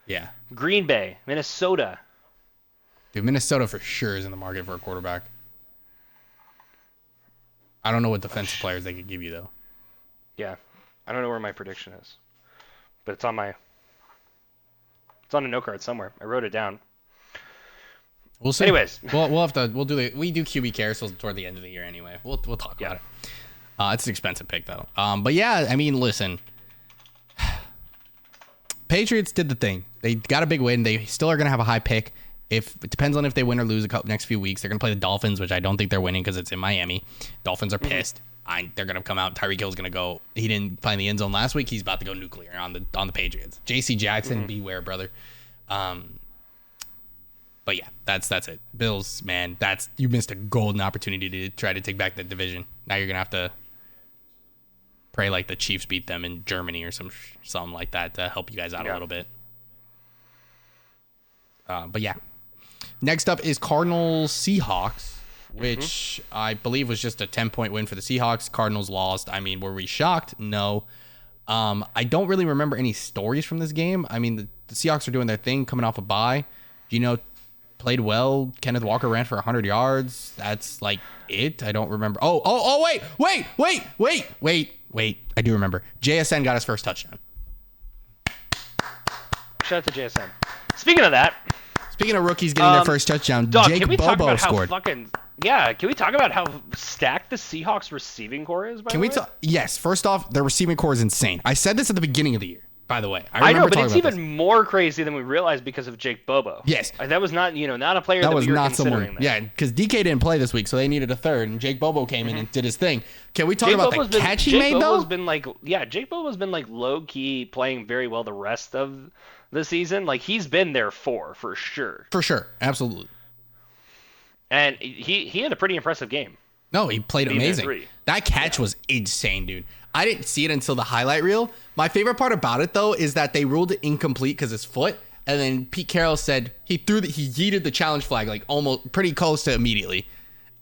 Yeah. Green Bay, Minnesota. Dude, Minnesota for sure is in the market for a quarterback. I don't know what defensive players they could give you, though. Yeah. I don't know where my prediction is. But it's on a note card somewhere. I wrote it down. We'll see. Anyways, we do QB carousels toward the end of the year anyway. We'll talk about it. It's an expensive pick though. But yeah, I mean, listen, Patriots did the thing. They got a big win. They still are gonna have a high pick. If it depends on if they win or lose next few weeks. They're gonna play the Dolphins, which I don't think they're winning because it's in Miami. Dolphins are pissed. They're gonna come out. Tyreek Hill's gonna go. He didn't find the end zone last week. He's about to go nuclear on the Patriots. J.C. Jackson, beware, brother. But yeah, that's it. Bills, man, you missed a golden opportunity to try to take back the division. Now you're gonna have to pray the Chiefs beat them in Germany or something like that to help you guys out a little bit. But yeah, next up is Cardinals Seahawks, which I believe was just a 10-point win for the Seahawks. Cardinals lost. I mean, were we shocked? No. I don't really remember any stories from this game. I mean, the Seahawks are doing their thing, coming off a bye. Played well. Kenneth Walker ran for 100 yards. That's it. I don't remember. Wait. I do remember. JSN got his first touchdown. Shout out to JSN. Speaking of rookies getting their first touchdown, Dog, Jake can we Bobo talk about scored. How fucking Yeah, can we talk about how stacked the Seahawks receiving core is? Can we talk? Yes. First off, their receiving core is insane. I said this at the beginning of the year. By the way, I know, but it's even more crazy than we realized because of Jake Bobo. Yes, that was not not a player that was we were not considering someone. Yeah, because DK didn't play this week, so they needed a third, and Jake Bobo came in and did his thing. Can we talk about the catch he made though? Jake Bobo's been like low key playing very well the rest of the season. Like he's been there for sure. For sure, absolutely. And he had a pretty impressive game. No, he played amazing. That catch was insane, dude. I didn't see it until the highlight reel. My favorite part about it, though, is that they ruled it incomplete because his foot. And then Pete Carroll said he yeeted the challenge flag like almost pretty close to immediately,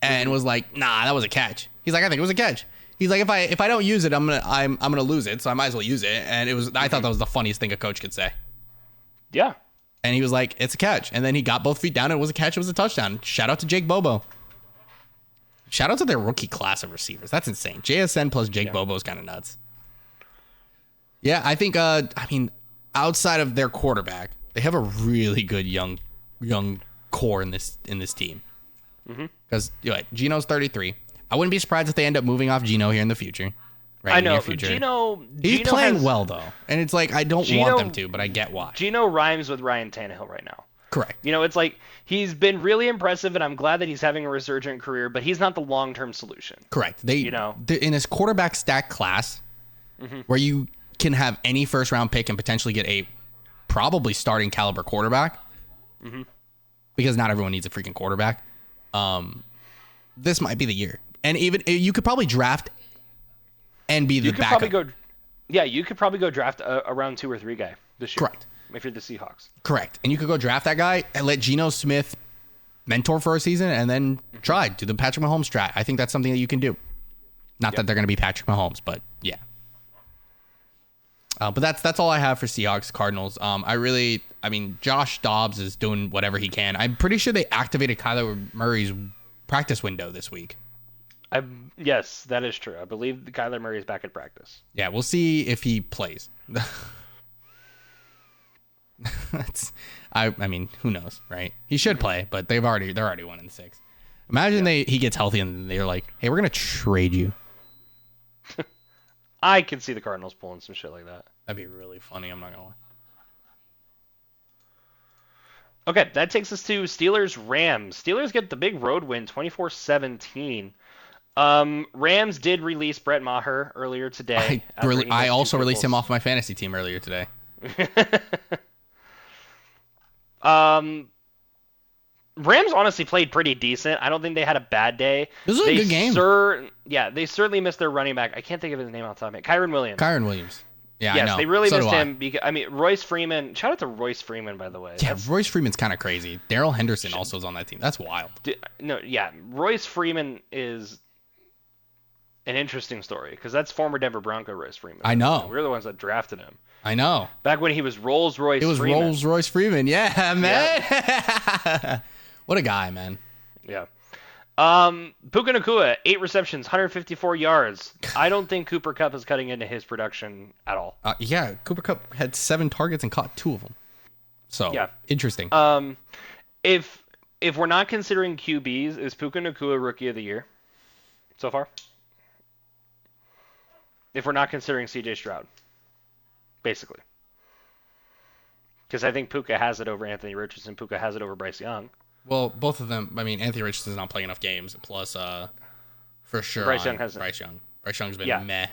and was like, "Nah, that was a catch." He's like, "I think it was a catch." He's like, "If I don't use it, I'm gonna lose it, so I might as well use it." And it was. I thought that was the funniest thing a coach could say. Yeah. And he was like, "It's a catch," and then he got both feet down. And it was a catch. It was a touchdown. Shout out to Jake Bobo. Shout out to their rookie class of receivers. That's insane. JSN plus Jake Bobo is kind of nuts. Yeah, I think. Outside of their quarterback, they have a really good young core in this team. Because Geno's 33. I wouldn't be surprised if they end up moving off Geno here in the future. Right, I know. He's playing well though, and it's like I don't want them to, but I get why. Geno rhymes with Ryan Tannehill right now. Correct. It's like he's been really impressive, and I'm glad that he's having a resurgent career, but he's not the long-term solution. Correct. They're in this quarterback stack class, where you can have any first-round pick and potentially get a probably starting caliber quarterback, because not everyone needs a freaking quarterback. This might be the year, and even you could probably draft and be the backup. You could probably go draft a round 2 or 3 guy this year. Correct. If you're the Seahawks. Correct. And you could go draft that guy and let Geno Smith mentor for a season and then do the Patrick Mahomes strat. I think that's something that you can do. Not that they're going to be Patrick Mahomes, but yeah. But that's all I have for Seahawks Cardinals. Josh Dobbs is doing whatever he can. I'm pretty sure they activated Kyler Murray's practice window this week. Yes, that is true. I believe Kyler Murray is back at practice. Yeah, we'll see if he plays. Who knows, right? He should play, but they're already 1-6. Imagine he gets healthy and they're like, "Hey, we're gonna trade you." I can see the Cardinals pulling some shit like that. That'd be really funny. I'm not gonna lie. Okay, that takes us to Steelers-Rams. Steelers get the big road win, 24-17. Rams did release Brett Maher earlier today. I also released him off my fantasy team earlier today. Rams honestly played pretty decent. I don't think they had a bad day. This was a good game. They certainly missed their running back. I can't think of his name off the top of my head. Kyren Williams. Yeah, yes, I know. They really missed him. Royce Freeman. Shout out to Royce Freeman, by the way. Yeah, Royce Freeman's kind of crazy. Darrell Henderson also is on that team. That's wild. Royce Freeman is an interesting story because that's former Denver Bronco Royce Freeman. I know. We're the ones that drafted him. I know. Back when he was Rolls-Royce Freeman. It was Rolls-Royce Freeman. Yeah, man. Yeah. What a guy, man. Yeah. Puka Nacua, 8 receptions, 154 yards. I don't think Cooper Kupp is cutting into his production at all. Cooper Kupp had 7 targets and caught 2 of them. So, interesting. If we're not considering QBs, is Puka Nacua Rookie of the Year so far? If we're not considering CJ Stroud. Basically. Because I think Puka has it over Anthony Richardson. Puka has it over Bryce Young. Well, both of them. Anthony Richardson's not playing enough games. Plus, for sure, Bryce Young hasn't. Bryce Young's been meh.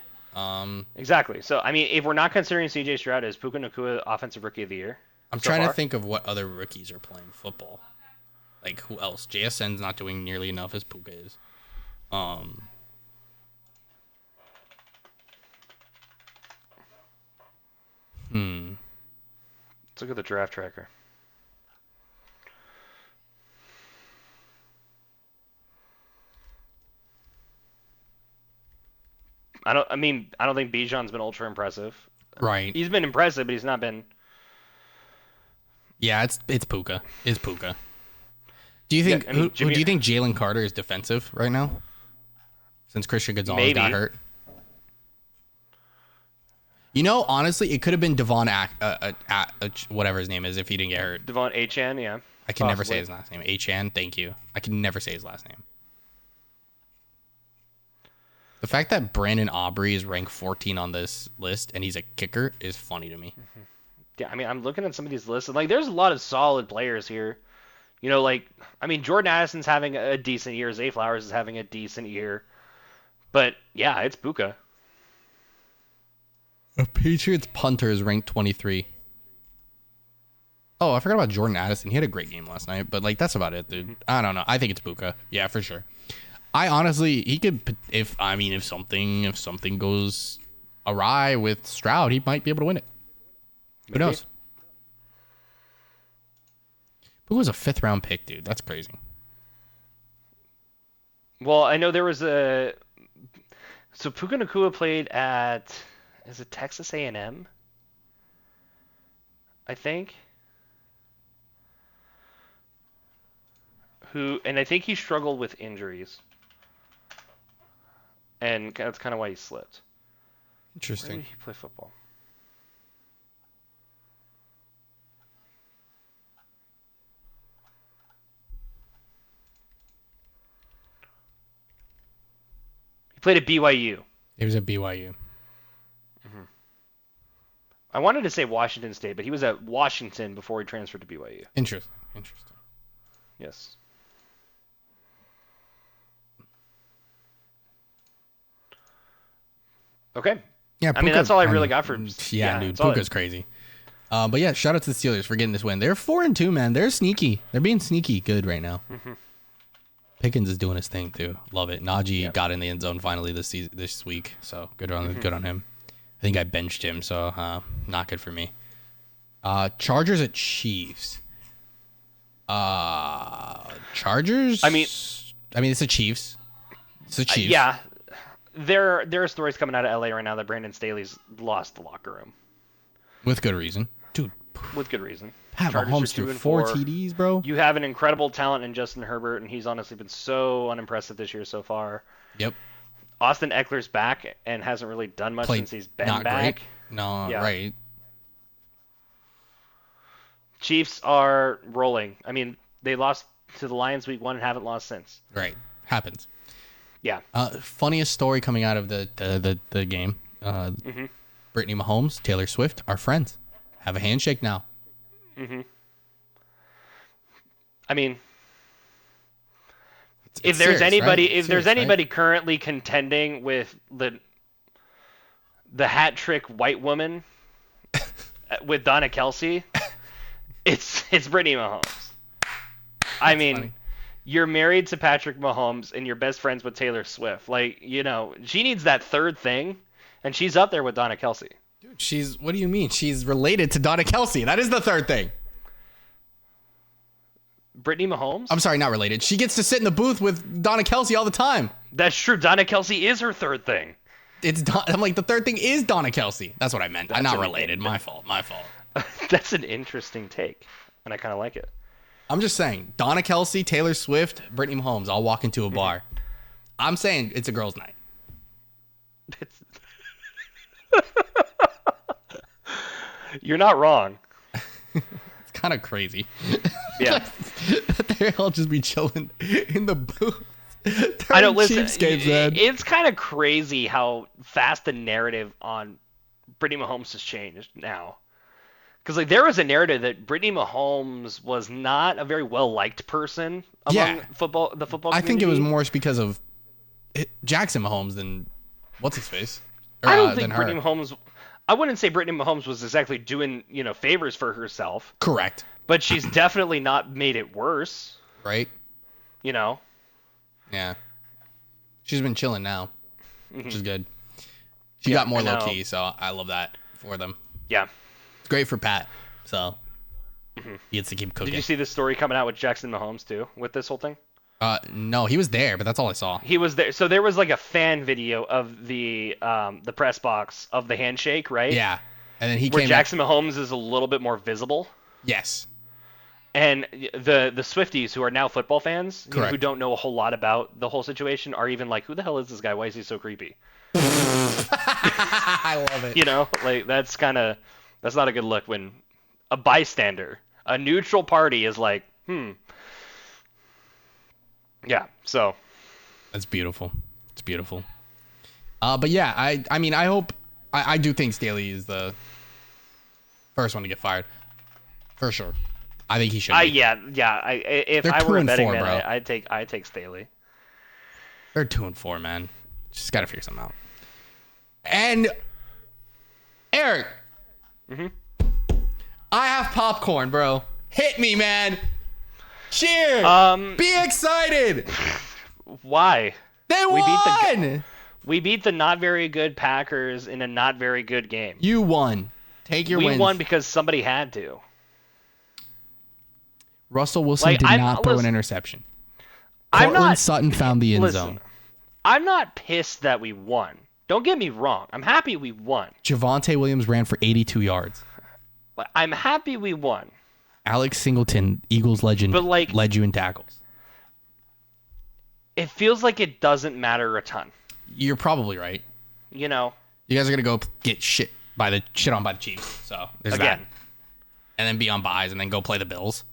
Exactly. So, if we're not considering CJ Stroud, is Puka Nacua Offensive Rookie of the Year? I'm trying to think of what other rookies are playing football. Like, who else? JSN's not doing nearly enough as Puka is. Let's look at the draft tracker. I don't think Bijan's been ultra impressive. Right. He's been impressive, but he's not been. Yeah, it's Puka. It's Puka. Do you think do you think Jalen Carter is defensive right now? Since Christian Gonzalez got hurt. Honestly, it could have been Devon whatever his name is if he didn't get hurt. Devon Achane, yeah. I can never say his last name. Achane, thank you. I can never say his last name. The fact that Brandon Aubrey is ranked 14 on this list and he's a kicker is funny to me. Yeah, I mean, I'm looking at some of these lists, and like, there's a lot of solid players here. Like, I mean, Jordan Addison's having a decent year. Zay Flowers is having a decent year. But yeah, it's Buka. A Patriots punter is ranked 23. Oh, I forgot about Jordan Addison. He had a great game last night, but like that's about it, dude. I don't know. I think it's Buka. Yeah, for sure. I honestly, he could if something goes awry with Stroud, he might be able to win it. Who knows? Buka was a 5th round pick, dude. That's crazy. Well, I know there was a. So Puka Nacua played at, is it Texas A&M? I think. And I think he struggled with injuries, and that's kind of why he slipped. Interesting. Where did he play football? He played at BYU. He was at BYU. I wanted to say Washington State, but he was at Washington before he transferred to BYU. Interesting. Yes. Okay. Yeah, I mean, that's all I really got for. Yeah, dude, Puka's crazy. But yeah, shout out to the Steelers for getting this win. They're 4-2, man. They're sneaky. They're being sneaky good right now. Pickens is doing his thing too. Love it. Najee got in the end zone finally this week, so good on him. I think I benched him, so not good for me. Chargers at Chiefs. Chargers. I mean, it's the Chiefs. It's the Chiefs. Yeah, there are stories coming out of LA right now that Brandon Staley's lost the locker room. With good reason, dude. With good reason. Pat Mahomes threw 4 TDs, bro. You have an incredible talent in Justin Herbert, and he's honestly been so unimpressive this year so far. Yep. Austin Eckler's back and hasn't really done much since he's been not back. Great. No, yeah. Right. Chiefs are rolling. I mean, they lost to the Lions week 1 and haven't lost since. Right. Happens. Yeah. Funniest story coming out of the game. Brittany Mahomes, Taylor Swift are friends. Have a handshake now. I mean, if there's anybody currently contending with the hat trick white woman with Donna Kelsey, it's Brittany Mahomes. I mean, funny. You're married to Patrick Mahomes and you're best friends with Taylor Swift. Like, she needs that third thing, and she's up there with Donna Kelsey. Dude, what do you mean? She's related to Donna Kelsey. That is the third thing. Brittany Mahomes? I'm sorry, not related. She gets to sit in the booth with Donna Kelsey all the time. That's true. Donna Kelsey is her third thing. I'm like, the third thing is Donna Kelsey. That's what I meant. I'm not related. My fault. That's an interesting take, and I kind of like it. I'm just saying, Donna Kelsey, Taylor Swift, Brittany Mahomes all walk into a bar. I'm saying it's a girls' night. You're not wrong. It's kind of crazy. Yeah. They'll just be chilling in the booth. I don't listen. It's kind of crazy how fast the narrative on Brittany Mahomes has changed now. Because there was a narrative that Brittany Mahomes was not a very well liked person among the football community. I think it was more because of Jackson Mahomes than what's his face. I don't think Brittany Mahomes. I wouldn't say Brittany Mahomes was exactly doing favors for herself. Correct. But she's definitely not made it worse. Right. Yeah. She's been chilling now, which is good. She got more low key, so I love that for them. Yeah. It's great for Pat, so he gets to keep cooking. Did you see the story coming out with Jackson Mahomes too, with this whole thing? No, he was there, but that's all I saw. He was there. So there was like a fan video of the press box of the handshake, right? Yeah. And then where Jackson Mahomes is a little bit more visible. Yes. And the Swifties, who are now football fans, who don't know a whole lot about the whole situation, are even like, who the hell is this guy? Why is he so creepy? I love it. That's not a good look when a bystander, a neutral party is like, Yeah, so. That's beautiful. It's beautiful. But yeah, I mean, I hope I do think Staley is the first one to get fired for sure. I think he should be. Yeah. If They're I were a 2-4, betting man, bro. I'd take Staley. They're 2-4, man. Just gotta figure something out. And Eric, I have popcorn, bro. Hit me, man. Cheer. Be excited. Why? They won. We beat the not very good Packers in a not very good game. You won. Take your wins. We won because somebody had to. Russell Wilson did not throw an interception. Sutton found the end zone. I'm not pissed that we won. Don't get me wrong. I'm happy we won. Javonte Williams ran for 82 yards. I'm happy we won. Alex Singleton, Eagles legend, led you in tackles. It feels like it doesn't matter a ton. You're probably right. You know. You guys are gonna go get shit on by the Chiefs. So there's that. And then be on buys and then go play the Bills.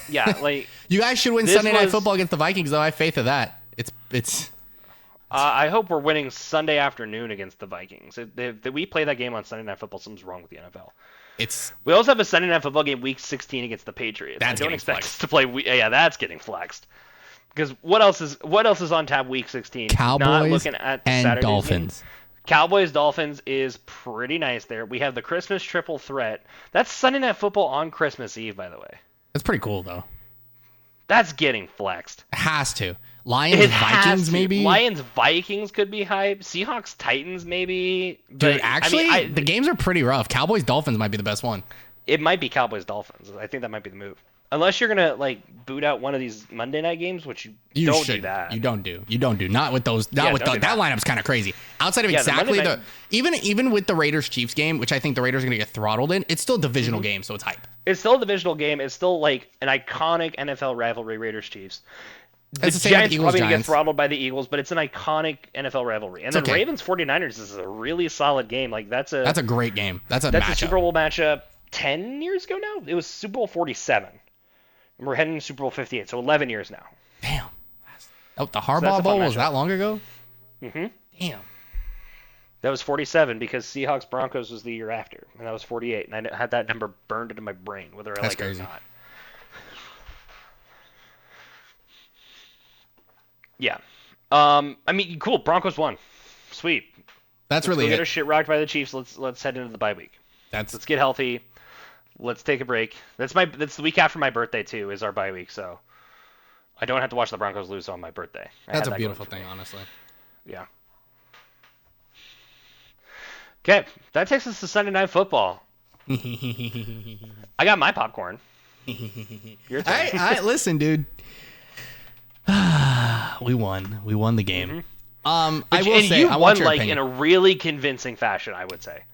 Yeah, like you guys should win Sunday Night Football against the Vikings, though. I have faith of that. It's. I hope we're winning Sunday afternoon against the Vikings. If we play that game on Sunday Night Football, something's wrong with the NFL. We also have a Sunday Night Football game Week 16 against the Patriots. That's I don't expect flexed. us to play. Yeah, that's getting flexed. Because what else is on tap Week 16? Cowboys Not looking at and Saturday's Dolphins. Game. Cowboys Dolphins is pretty nice there. We have the Christmas triple threat. That's Sunday Night Football on Christmas Eve, by the way. That's pretty cool, though. That's getting flexed. It has to. Lions-Vikings, maybe? Lions-Vikings could be hype. Seahawks-Titans, maybe. Dude, actually, the games are pretty rough. Cowboys-Dolphins might be the best one. It might be Cowboys-Dolphins. I think that might be the move. Unless you're going to, boot out one of these Monday night games, which you don't do that. You don't do. Not with those. That lineup's kind of crazy. Outside of even with the Raiders-Chiefs game, which I think the Raiders are going to get throttled in, it's still a divisional game, so it's hype. It's still a divisional game. It's still, an iconic NFL rivalry, Raiders-Chiefs. The Giants probably going to get throttled by the Eagles, but it's an iconic NFL rivalry. And then Ravens 49ers is a really solid game. That's a great game. That's a Super Bowl matchup 10 years ago now? It was Super Bowl 47. And we're heading to Super Bowl 58, so 11 years now. Damn. The Harbaugh Bowl was that long ago? Mm-hmm. Damn. That was 47 because Seahawks-Broncos was the year after, and that was 48. And I had that number burned into my brain, whether I like it or not. Yeah. Cool. Broncos won. Sweet. Let's really get our shit rocked by the Chiefs. Let's head into the bye week. Let's get healthy. Let's take a break. That's the week after my birthday too. Is our bye week, so I don't have to watch the Broncos lose on my birthday. That's a beautiful thing, honestly. Yeah. Okay, that takes us to Sunday Night Football. I got my popcorn. Your turn. Listen, dude. We won. We won the game. Mm-hmm. I will say, I want your opinion. In a really convincing fashion, I would say.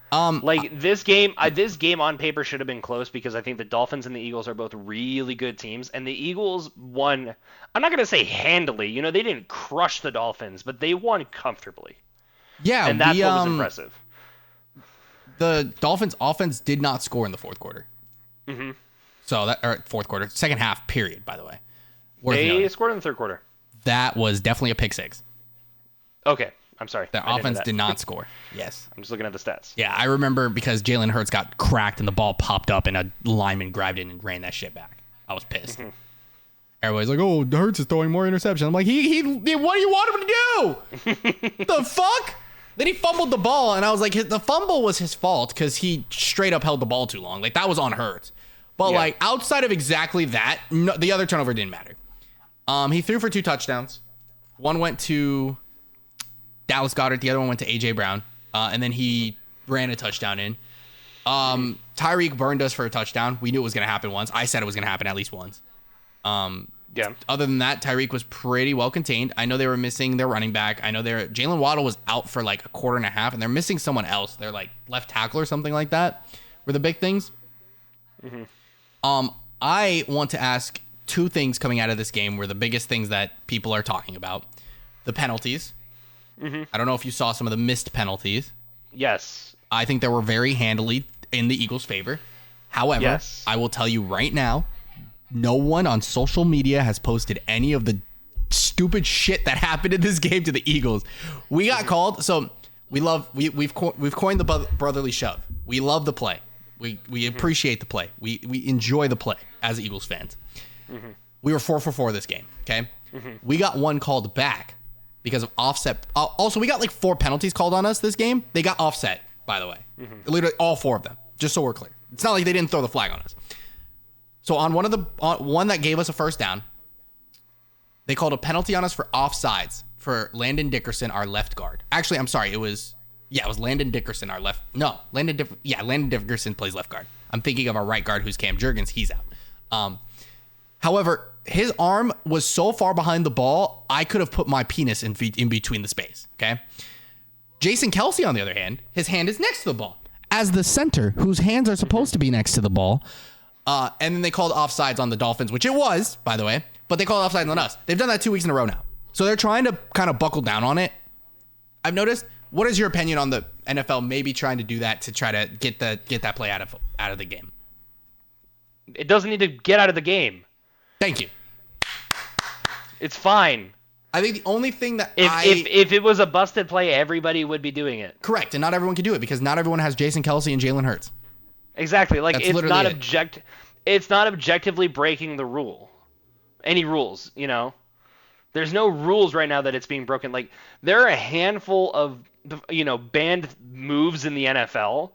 This game on paper should have been close because I think the Dolphins and the Eagles are both really good teams, and the Eagles won. I'm not gonna say handily. They didn't crush the Dolphins, but they won comfortably. Yeah, and that's what was impressive. The Dolphins' offense did not score in the fourth quarter. Mm-hmm. Fourth quarter, second half, period. By the way, they scored in the third quarter. That was definitely a pick six. Okay, I'm sorry. The offense did not score. Yes. I'm just looking at the stats. Yeah, I remember because Jalen Hurts got cracked and the ball popped up and a lineman grabbed it and ran that shit back. I was pissed. Mm-hmm. Everybody's like, "Oh, Hurts is throwing more interceptions." I'm like, he what do you want him to do? The fuck? Then he fumbled the ball, and I was like, the fumble was his fault because he straight up held the ball too long. That was on Hurts. But outside of exactly that, the other turnover didn't matter. He threw for 2 touchdowns. One went to Dallas Goedert. The other one went to A.J. Brown. And then he ran a touchdown in. Tyreek burned us for a touchdown. We knew it was going to happen once. I said it was going to happen at least once. Yeah. Other than that, Tyreek was pretty well contained. I know they were missing their running back. I know Jalen Waddle was out for a quarter and a half, and they're missing someone else. They're left tackle or something like that were the big things. Mm-hmm. I want to ask 2 things coming out of this game were the biggest things that people are talking about. The penalties. Mm-hmm. I don't know if you saw some of the missed penalties. Yes. I think they were very handily in the Eagles' favor. However, I will tell you right now, no one on social media has posted any of the stupid shit that happened in this game to the Eagles. We got called. So we've coined the brotherly shove. We love the play. We appreciate the play. We enjoy the play as Eagles fans. We were 4 for 4 this game. Okay, we got one called back because of offset. Also, we got like 4 penalties called on us this game. They got offset, by the way. Literally all 4 of them. Just so we're clear, it's not like they didn't throw the flag on us. So on one that gave us a first down, they called a penalty on us for offsides for Landon Dickerson, our left guard. Actually, I'm sorry. It was Landon Dickerson, our left. No, Landon Dickerson plays left guard. I'm thinking of our right guard, who's Cam Jurgens. He's out. However, his arm was so far behind the ball, I could have put my penis in between the space. Okay. Jason Kelsey, on the other hand, his hand is next to the ball. As the center, whose hands are supposed to be next to the ball. And then they called offsides on the Dolphins, which it was, by the way, but they called offsides on us. They've done that 2 weeks in a row now. So they're trying to kind of buckle down on it. I've noticed. What is your opinion on the NFL maybe trying to do that to try to get that play out of the game? It doesn't need to get out of the game. Thank you. It's fine. I think the only thing that if it was a busted play, everybody would be doing it. Correct, and not everyone can do it because not everyone has Jason Kelsey and Jalen Hurts. Exactly. Like it's not objectively breaking the rule. Any rules, you know? There's no rules right now that it's being broken. Like there are a handful of banned moves in the NFL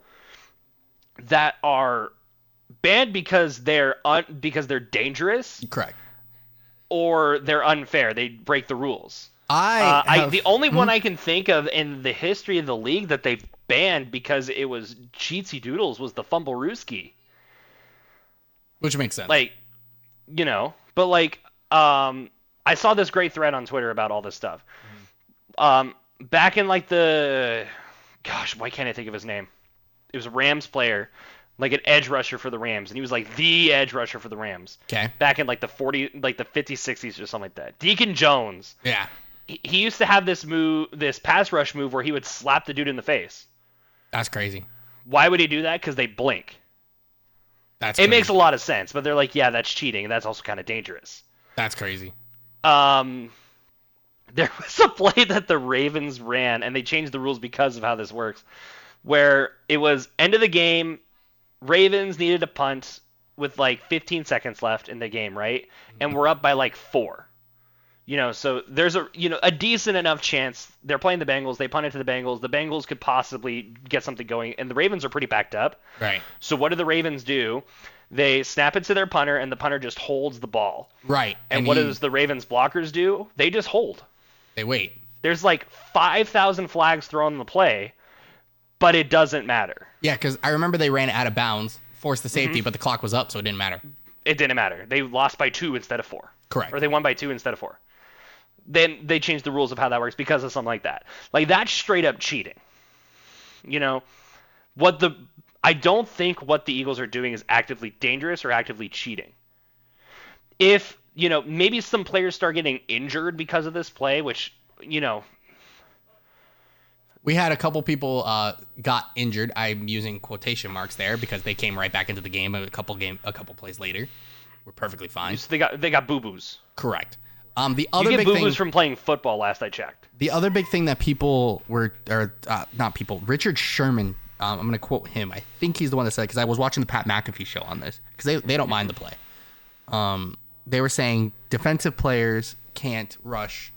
that are banned because they're dangerous. Correct. Or they're unfair. They break the rules. The only one I can think of in the history of the league that they banned because it was cheatsy doodles was the Fumblerooski. Which makes sense. Like, but like, I saw this great thread on Twitter about all this stuff. Back in like why can't I think of his name? It was a Rams player, like an edge rusher for the Rams, and he was like the edge rusher for the Rams. Okay. Back in like the 50s, 60s or something like that. Deacon Jones. Yeah. He used to have this pass rush move where he would slap the dude in the face. That's crazy. Why would he do that? Because they blink. It makes a lot of sense, but they're like, yeah, that's cheating, and that's also kind of dangerous. That's crazy. There was a play that the Ravens ran, and they changed the rules because of how this works, where it was end of the game, Ravens needed a punt with like 15 seconds left in the game, right? And we're up by like 4. So there's a decent enough chance they're playing the Bengals. They punt it to the Bengals. The Bengals could possibly get something going, and the Ravens are pretty backed up. Right. So what do the Ravens do? They snap it to their punter, and the punter just holds the ball. Right. And what does the Ravens blockers do? They just hold. They wait. There's like 5,000 flags thrown in the play, but it doesn't matter. Yeah, because I remember they ran out of bounds, forced the safety, but the clock was up, so it didn't matter. It didn't matter. They lost by 2 instead of 4. Correct. Or they won by 2 instead of 4. Then they changed the rules of how that works because of something like that. Like, that's straight up cheating. I don't think what the Eagles are doing is actively dangerous or actively cheating. If, maybe some players start getting injured because of this play, which, we had a couple people got injured. I'm using quotation marks there because they came right back into the game a couple plays later. We're perfectly fine. So they got boo-boos. Correct. The other you get big boo-boos thing from playing football last I checked. The other big thing that people were, not people, Richard Sherman, I'm going to quote him. I think he's the one that said, because I was watching the Pat McAfee show on this, because they don't mind the play. They were saying defensive players can't rush,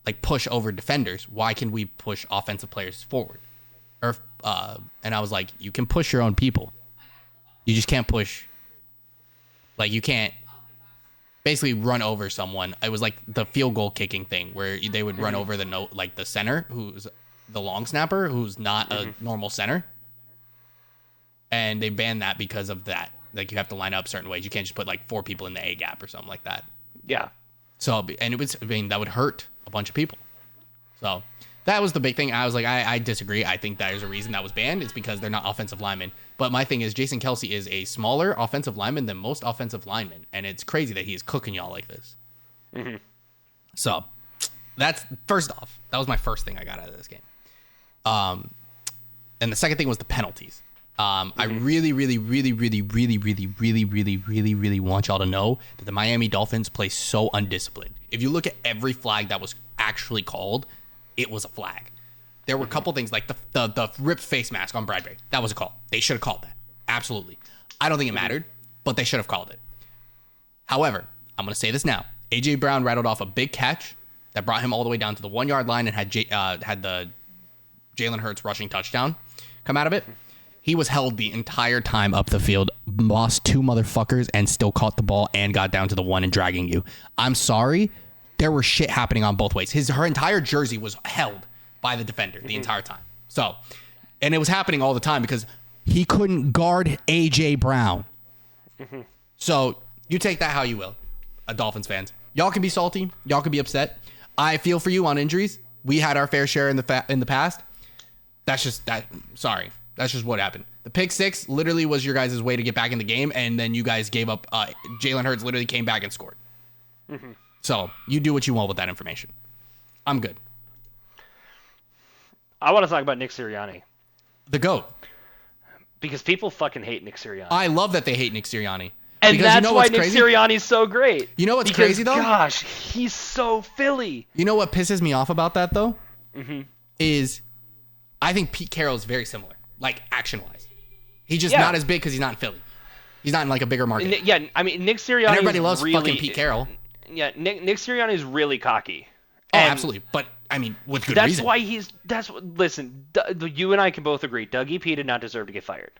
like push over defenders. Why can we push offensive players forward? And I was like, you can push your own people. You just can't push, like you can't basically run over someone. It was like the field goal kicking thing where they would run over the center, who's the long snapper, who's not a normal center. And they banned that because of that. Like you have to line up certain ways. You can't just put like 4 people in the A gap or something like that. Yeah. So, and that would hurt a bunch of people. So that was the big thing. I was like, I disagree. I think there's a reason that was banned. It's because they're not offensive linemen. But my thing is Jason Kelsey is a smaller offensive lineman than most offensive linemen. And it's crazy that he's cooking y'all like this. Mm-hmm. So that's first off, that was my first thing I got out of this game. And the second thing was the penalties. I really, really, really, really, really, really, really, really, really, really want y'all to know that the Miami Dolphins play so undisciplined. If you look at every flag that was actually called, it was a flag. There were a couple things like the ripped face mask on Bradbury. That was a call. They should have called that. Absolutely. I don't think it mattered, but they should have called it. However, I'm going to say this now. A.J. Brown rattled off a big catch that brought him all the way down to the 1 yard line and had the Jalen Hurts rushing touchdown come out of it. He was held the entire time up the field, lost 2 motherfuckers, and still caught the ball and got down to the 1 and dragging you. I'm sorry. There was shit happening on both ways. Her entire jersey was held by the defender the entire time. So, and it was happening all the time because he couldn't guard A.J. Brown. So, you take that how you will, Dolphins fans. Y'all can be salty. Y'all can be upset. I feel for you on injuries. We had our fair share in the past. That's just that. Sorry. That's just what happened. The pick 6 literally was your guys' way to get back in the game, and then you guys gave up. Jalen Hurts literally came back and scored. So you do what you want with that information. I'm good. I want to talk about Nick Sirianni. The GOAT. Because people fucking hate Nick Sirianni. I love that they hate Nick Sirianni. And because that's why Nick Sirianni's so great. You know what's crazy, though? Gosh, he's so Philly. You know what pisses me off about that, though? Is I think Pete Carroll is very similar. Like, action-wise. He's just not as big because he's not in Philly. He's not in, like, a bigger market. Yeah, I mean, Nick Sirianni and everybody loves fucking Pete Carroll. Yeah, Nick Sirianni is really cocky. Oh, absolutely. But, I mean, with good reason. Listen, you and I can both agree, Dougie P did not deserve to get fired.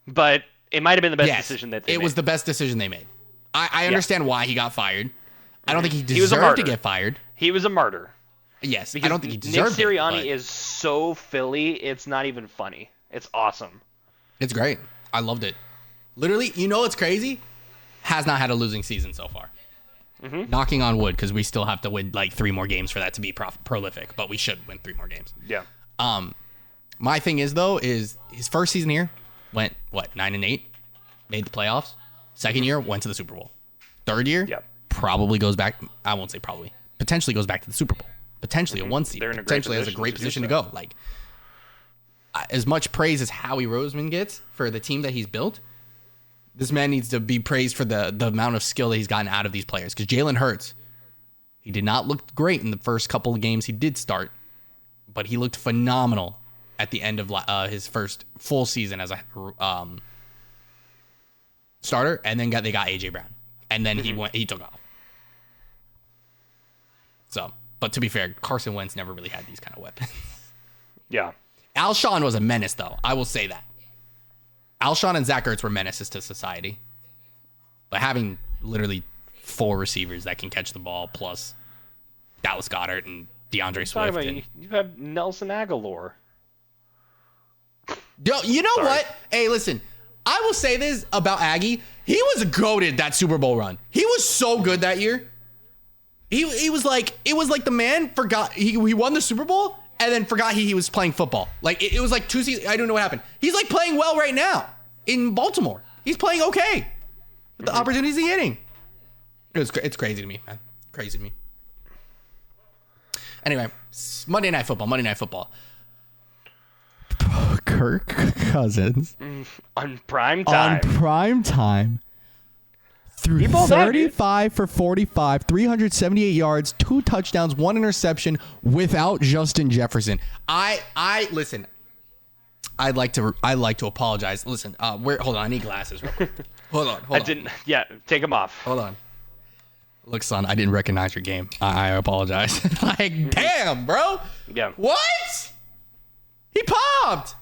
But it might have been the best decision that they made. It was the best decision they made. I understand why he got fired. I don't think he deserved to get fired. He was a martyr. Yes, because I don't think he deserved Nick Sirianni is so Philly, it's not even funny. It's awesome. It's great. I loved it. Literally, you know what's crazy? Has not had a losing season so far. Knocking on wood, because we still have to win like 3 more games for that to be prolific, but we should win 3 more games. Yeah. My thing is, though, is his first season here went, 9-8? Made the playoffs. Second year, went to the Super Bowl. Third year, probably goes back. I won't say probably. Potentially goes back to the Super Bowl. Potentially a 1 seed. Potentially has a great position to go. Like, as much praise as Howie Roseman gets for the team that he's built, this man needs to be praised for the amount of skill that he's gotten out of these players. Because Jalen Hurts, he did not look great in the first couple of games he did start, but he looked phenomenal at the end of his first full season as a starter. And then they got A.J. Brown. And then he took off. So, but to be fair, Carson Wentz never really had these kind of weapons. Yeah. Alshon was a menace, though. I will say that. Alshon and Zach Ertz were menaces to society. But having literally 4 receivers that can catch the ball, plus Dallas Goedert and DeAndre Swift. You have Nelson Aguilar. You know what? Hey, listen. I will say this about Aggie. He was goated that Super Bowl run. He was so good that year. He was like, it was like the man forgot he won the Super Bowl and then forgot he was playing football. Like it was like 2 seasons. I don't know what happened. He's like playing well right now in Baltimore. He's playing okay. The opportunities he's getting. It's crazy to me, man. Crazy to me. Anyway, Monday Night Football. Kirk Cousins on prime time. Threw 35 for 45, 378 yards, 2 touchdowns, 1 interception without Justin Jefferson. I listen. I'd like to apologize. Listen, hold on. I need glasses real quick. Hold on. Take them off. Hold on. Look, son, I didn't recognize your game. I apologize. Like, damn, bro. Yeah. What? He popped.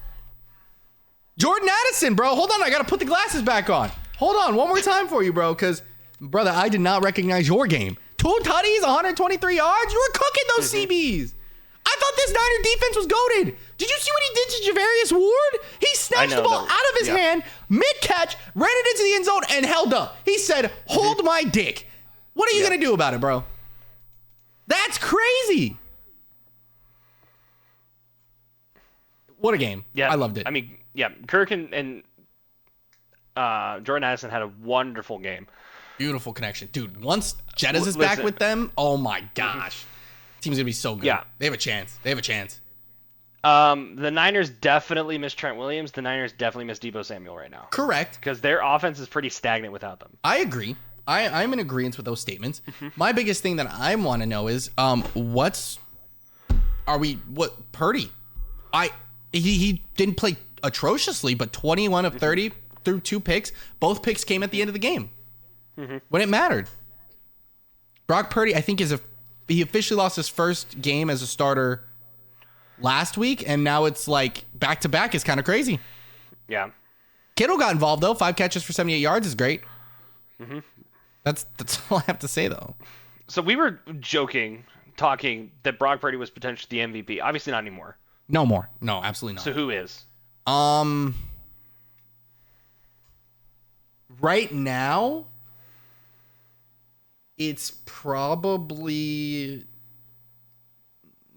Jordan Addison, bro. Hold on. I got to put the glasses back on. Hold on. One more time for you, bro, because, brother, I did not recognize your game. 2 tutties, 123 yards. You were cooking those CBs. I thought this Niner defense was goated. Did you see what he did to Javarius Ward? He snatched the ball out of his hand, mid-catch, ran it into the end zone, and held up. He said, hold my dick. What are you going to do about it, bro? That's crazy. What a game. Yeah, I loved it. I mean, yeah, Kirk and Jordan Addison had a wonderful game. Beautiful connection. Dude, once Jettas is back with them, oh my gosh. Team's going to be so good. Yeah. They have a chance. The Niners definitely miss Trent Williams. The Niners definitely miss Deebo Samuel right now. Correct. Because their offense is pretty stagnant without them. I agree. I'm in agreement with those statements. My biggest thing that I want to know is what's Are we what Purdy? He didn't play atrociously, but 21 of 30 threw 2 picks. Both picks came at the end of the game when it mattered. Brock Purdy, I think, he officially lost his first game as a starter last week, and now it's like back to back is kind of crazy. Yeah. Kittle got involved though. 5 catches for 78 yards is great. That's all I have to say though. So we were talking that Brock Purdy was potentially the MVP. Obviously not anymore. No more. No, absolutely not. So who is? Right now, it's probably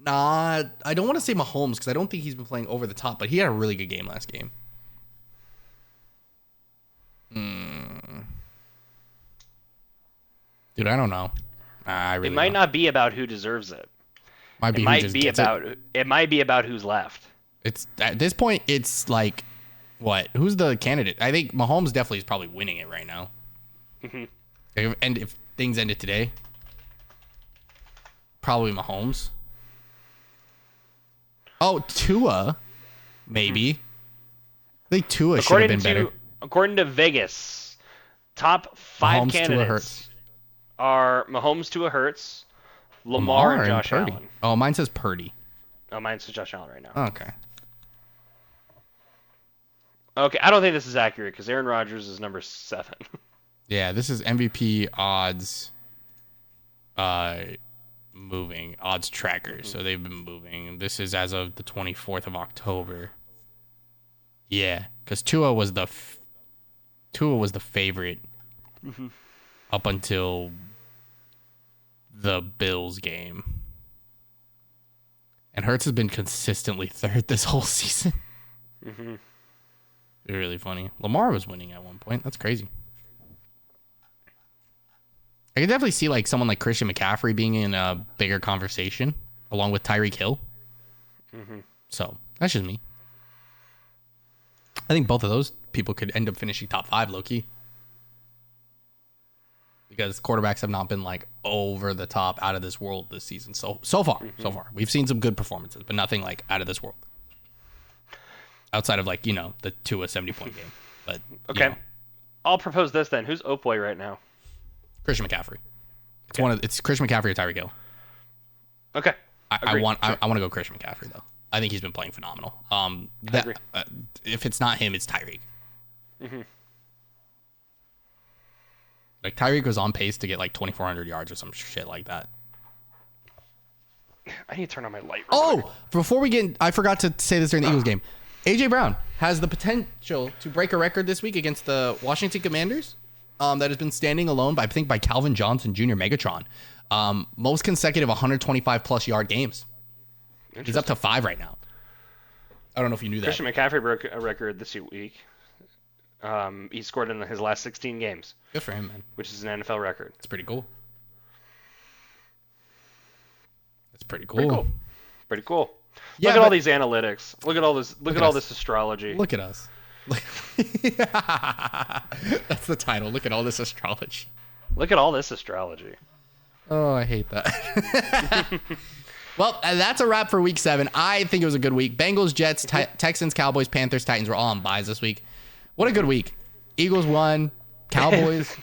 not. I don't want to say Mahomes because I don't think he's been playing over the top, but he had a really good game last game. Dude, I don't know. It might not be about who deserves it. It might be about who's left. It's at this point, it's like, what? Who's the candidate? I think Mahomes definitely is probably winning it right now. And if things ended today, probably Mahomes. Oh, Tua, maybe. I think Tua should have been better. According to Vegas, top 5 Mahomes, candidates are Mahomes, Tua, Hurts, Lamar and Josh Purdy. Allen. Oh, mine says Purdy. Oh, mine says Josh Allen right now. Okay. Okay, I don't think this is accurate because Aaron Rodgers is number 7. Yeah, this is MVP odds moving odds trackers. So they've been moving. This is as of the 24th of October. Yeah, because Tua was the favorite up until the Bills game. And Hurts has been consistently third this whole season. It's really funny. Lamar was winning at one point. That's crazy. I could definitely see like someone like Christian McCaffrey being in a bigger conversation along with Tyreek Hill. So that's just me. I think both of those people could end up finishing top 5 low-key. Because quarterbacks have not been like over the top, out of this world this season. So far. We've seen some good performances, but nothing like out of this world. Outside of like, the Tua 70-point game. But okay. I'll propose this then. Who's Opeboy right now? Christian McCaffrey. It's Christian McCaffrey or Tyreek Hill. Okay. I want to go Christian McCaffrey though. I think he's been playing phenomenal. If it's not him, it's Tyreek. Like Tyreek was on pace to get like 2,400 yards or some shit like that. I need to turn on my light. Before we get, I forgot to say this during the Eagles game. AJ Brown has the potential to break a record this week against the Washington Commanders. That has been standing alone by Calvin Johnson Jr. Megatron. Most consecutive 125 plus yard games. He's up to 5 right now. I don't know if you knew that. Christian McCaffrey broke a record this week. He scored in his last 16 games. Good for him, man. Which is an NFL record. It's pretty cool. It's pretty cool. Pretty cool. Yeah, look at all these analytics. Look at all this. Look at all this astrology. Look at us. That's the title. Look at all this astrology. Look at all this astrology. Oh, I hate that. Well, that's a wrap for week 7. I think it was a good week. Bengals, Jets, Texans, Cowboys, Panthers, Titans were all on buys this week. What a good week. Eagles won. Cowboys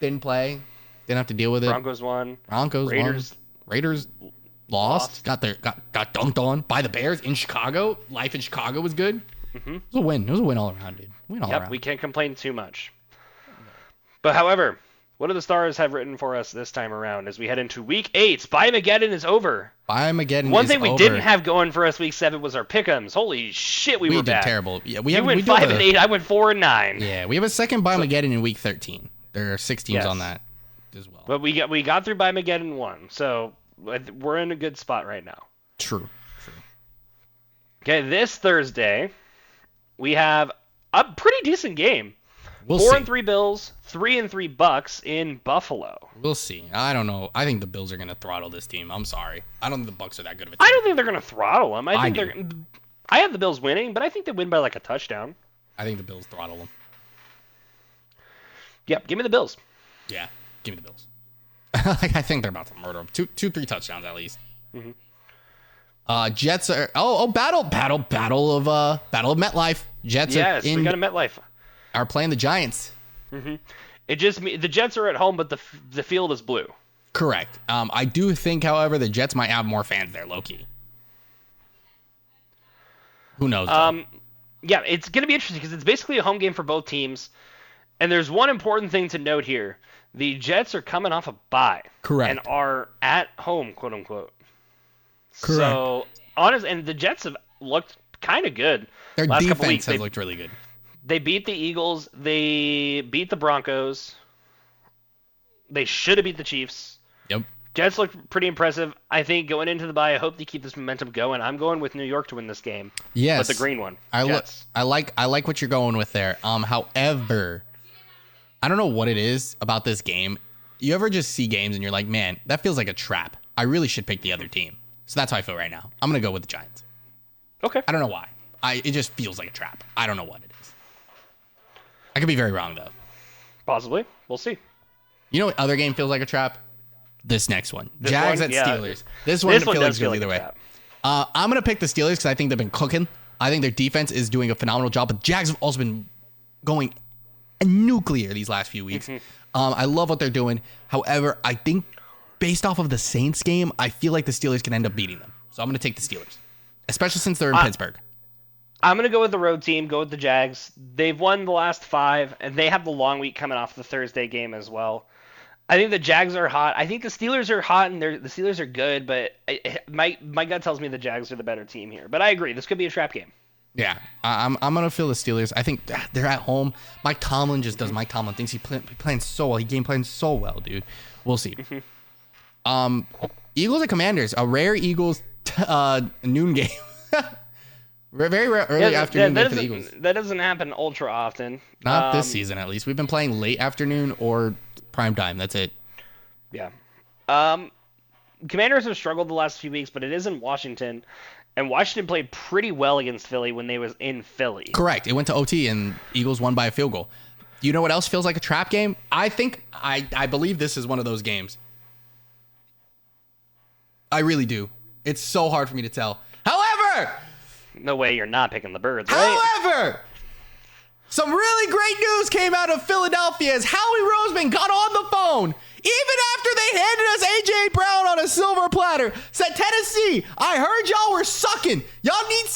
didn't play. Didn't have to deal with it. Broncos won. Raiders lost. Got dunked on by the Bears in Chicago. Life in Chicago was good. It was a win. It was a win all around, dude. Win all around. We can't complain too much. But however, what do the stars have written for us this time around as we head into week 8? Buy-Mageddon is over. One thing we didn't have going for us week 7 was our pick'ems. Holy shit, we were bad. We did terrible. Yeah, you went 5-8. I went 4-9. Yeah, we have a second Buy-Mageddon in week 13. There are 6 teams on that as well. But we got through Buy-Mageddon 1, so we're in a good spot right now. True. Okay, this Thursday we have a pretty decent game. 4-3 Bills, 3-3 Bucks in Buffalo. We'll see. I don't know. I think the Bills are going to throttle this team. I'm sorry. I don't think the Bucks are that good of a team. I don't think they're going to throttle them. I have the Bills winning, but I think they win by like a touchdown. I think the Bills throttle them. Yep, give me the Bills. Yeah, give me the Bills. I think they're about to murder them. 2-3 touchdowns at least. Jets are battle of MetLife. Jets we got a MetLife. Are playing the Giants. It just the Jets are at home, but the field is blue. Correct. I do think, however, the Jets might have more fans there, low key. Who knows? Yeah, it's going to be interesting because it's basically a home game for both teams. And there's one important thing to note here. The Jets are coming off a bye. Correct. And are at home, quote unquote. Correct. So, and the Jets have looked kind of good. Their last defense couple weeks. has looked really good. They beat the Eagles. They beat the Broncos. They should have beat the Chiefs. Yep. Jets look pretty impressive. I think going into the bye, I hope they keep this momentum going. I'm going with New York to win this game. Yes. But the green one. I like what you're going with there. However, I don't know what it is about this game. You ever just see games and you're like, man, that feels like a trap. I really should pick the other team. So that's how I feel right now. I'm gonna go with the Giants. Okay. I don't know why. It just feels like a trap. I don't know what it is. I could be very wrong though. Possibly. We'll see. You know what other game feels like a trap? This next one. Jags at Steelers. This one does feels feel like either a way. trap. I'm going to pick the Steelers because I think they've been cooking. I think their defense is doing a phenomenal job. But Jags have also been going nuclear these last few weeks. I love what they're doing. However, I think based off of the Saints game, I feel like the Steelers can end up beating them. So I'm going to take the Steelers, especially since they're in Pittsburgh. I'm going to go with the road team, go with the Jags. They've won the last 5, and they have the long week coming off the Thursday game as well. I think the Jags are hot. I think the Steelers are hot, and the Steelers are good, but my gut tells me the Jags are the better team here. But I agree. This could be a trap game. Yeah, I'm going to feel the Steelers. I think they're at home. Mike Tomlin just does Mike Tomlin things. He's playing so well. He game plans so well, dude. We'll see. Eagles and Commanders, a rare Eagles noon game. Very rare early afternoon game for the Eagles. That doesn't happen ultra often. Not this season, at least. We've been playing late afternoon or prime time. That's it. Yeah. Commanders have struggled the last few weeks, but it is in Washington. And Washington played pretty well against Philly when they was in Philly. Correct. It went to OT, and Eagles won by a field goal. You know what else feels like a trap game? I believe this is one of those games. I really do. It's so hard for me to tell. However... No way you're not picking the Birds, right? However, some really great news came out of Philadelphia as Howie Roseman got on the phone, even after they handed us A.J. Brown on a silver platter, said, Tennessee, I heard y'all were sucking. Y'all need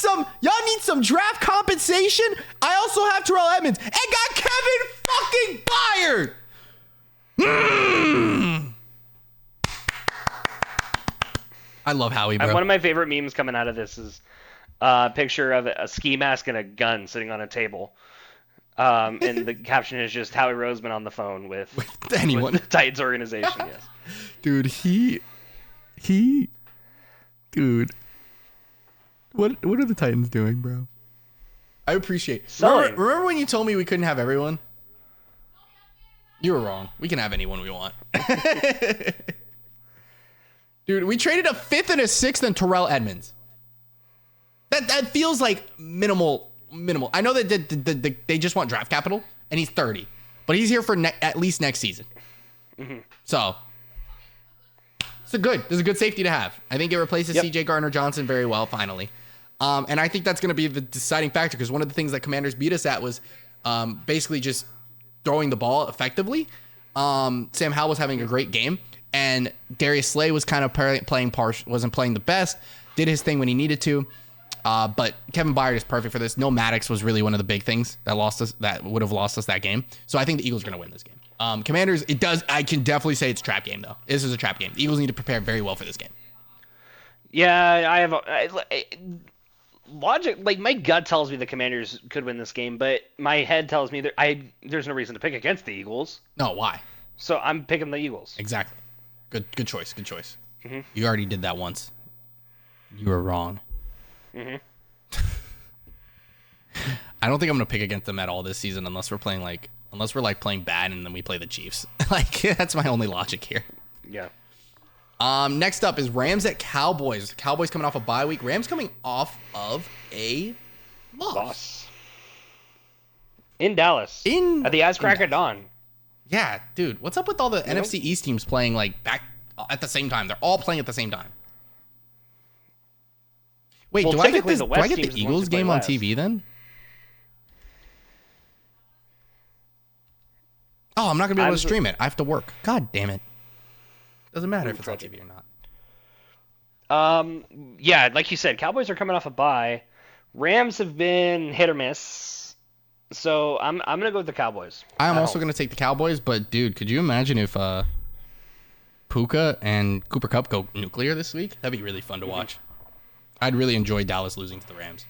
some draft compensation. I also have Terrell Edmonds and got Kevin fucking fired. I love Howie, bro. One of my favorite memes coming out of this is a picture of a ski mask and a gun sitting on a table. And the caption is just Howie Roseman on the phone with anyone. With the Titans organization, yes. Dude, dude. What are the Titans doing, bro? I appreciate. Remember when you told me we couldn't have everyone? You were wrong. We can have anyone we want. Dude, we traded a 5th and a 6th and Terrell Edmonds. That feels like minimal. I know that they just want draft capital, and he's 30, but he's here for at least next season. So it's this is a good safety to have. I think it replaces C.J. Gardner-Johnson very well, finally. And I think that's going to be the deciding factor, because one of the things that Commanders beat us at was basically just throwing the ball effectively. Sam Howell was having a great game, and Darius Slay was kind of wasn't playing the best, did his thing when he needed to. But Kevin Byard is perfect for this. No Maddox was really one of the big things that would have lost us that game. So I think the Eagles are going to win this game. Commanders, I can definitely say it's a trap game, though. This is a trap game. The Eagles need to prepare very well for this game. Yeah, I have logic. Like, my gut tells me the Commanders could win this game, but my head tells me there's no reason to pick against the Eagles. No, why? So I'm picking the Eagles. Exactly. Good choice. You already did that once. You were wrong. I don't think I'm gonna pick against them at all this season unless we're playing playing bad and then we play the Chiefs. That's my only logic here. Yeah. Next up is Rams at Cowboys. Cowboys coming off a bye week. Rams coming off of a loss. In Dallas. At the Icecracker Dawn. Yeah, dude. What's up with all the NFC East teams playing back at the same time? They're all playing at the same time. Wait, Well, do I get typically this? the Do I West get the teams are the ones Eagles who play game on last. TV then? Oh, I'm not gonna be able to stream it. I have to work. God damn it! Doesn't matter if it's on TV or not. Yeah, like you said, Cowboys are coming off a bye. Rams have been hit or miss. So I'm gonna go with the Cowboys. I'm also gonna take the Cowboys, but dude, could you imagine if Puka and Cooper Kupp go nuclear this week? That'd be really fun to watch. I'd really enjoy Dallas losing to the Rams.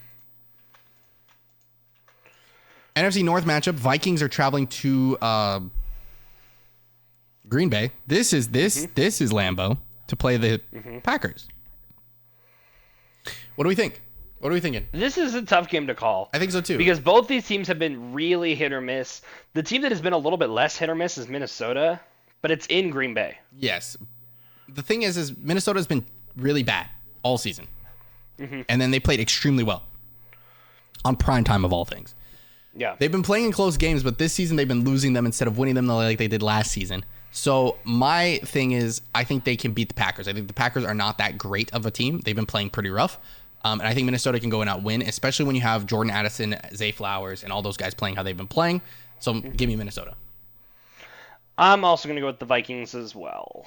NFC North matchup: Vikings are traveling to Green Bay. This is Lambeau to play the Packers. What do we think? What are we thinking? This is a tough game to call. I think so too. Because both these teams have been really hit or miss. The team that has been a little bit less hit or miss is Minnesota, but it's in Green Bay. Yes. The thing is Minnesota's been really bad all season. And then they played extremely well on prime time of all things. Yeah. They've been playing in close games, but this season they've been losing them instead of winning them like they did last season. So my thing is, I think they can beat the Packers. I think the Packers are not that great of a team. They've been playing pretty rough. And I think Minnesota can go and outwin, especially when you have Jordan Addison, Zay Flowers, and all those guys playing how they've been playing. So give me Minnesota. I'm also going to go with the Vikings as well.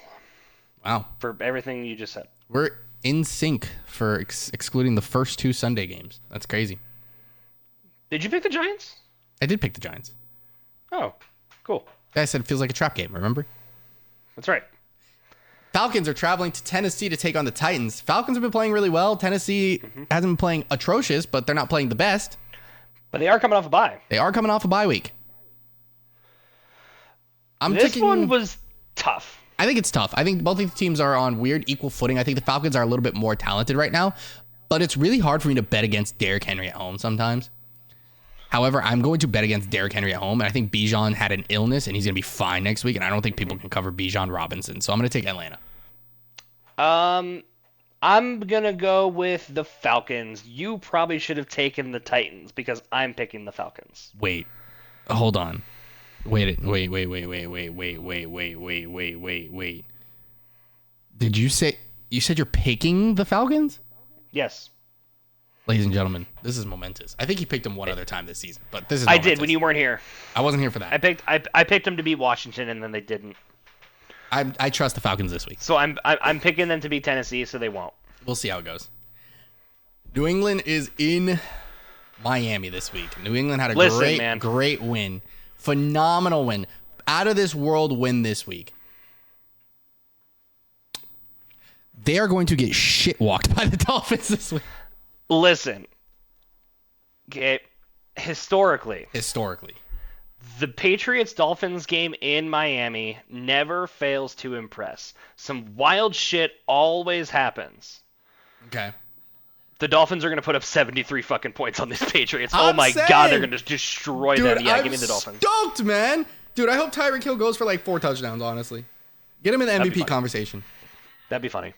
Wow. For everything you just said. We're in sync for excluding the first two Sunday games. That's crazy. Did you pick the Giants? I did pick the Giants. Oh, cool. I said it feels like a trap game, remember? That's right. Falcons are traveling to Tennessee to take on the Titans. Falcons have been playing really well. Tennessee hasn't been playing atrocious, but they're not playing the best. But they are coming off a bye. They are coming off a bye week. This one was tough. I think it's tough. I think both of the teams are on weird equal footing. I think the Falcons are a little bit more talented right now, but it's really hard for me to bet against Derrick Henry at home sometimes. However, I'm going to bet against Derrick Henry at home, and I think Bijan had an illness, and he's going to be fine next week, and I don't think people can cover Bijan Robinson, so I'm going to take Atlanta. I'm going to go with the Falcons. You probably should have taken the Titans because I'm picking the Falcons. Wait. Hold on. Wait. Did you say you're picking the Falcons? Yes. Ladies and gentlemen, this is momentous. I think he picked them one other time this season, but this is I momentous. did when you weren't here. I wasn't here for that. I picked them to beat Washington, and then they didn't. I trust the Falcons this week. So I'm picking them to beat Tennessee, so they won't. We'll see how it goes. New England is in Miami this week. New England had a great win. Phenomenal win. Out of this world win this week. They are going to get shit walked by the Dolphins this week. Listen. Okay. Historically, the Patriots-Dolphins game in Miami never fails to impress. Some wild shit always happens. Okay. The Dolphins are going to put up 73 fucking points on these Patriots. God, they're going to destroy them. Yeah, give me the Dolphins. Stoked, man. Dude, I hope Tyreek Hill goes for like 4 touchdowns, honestly. Get him in the MVP conversation. That'd be funny.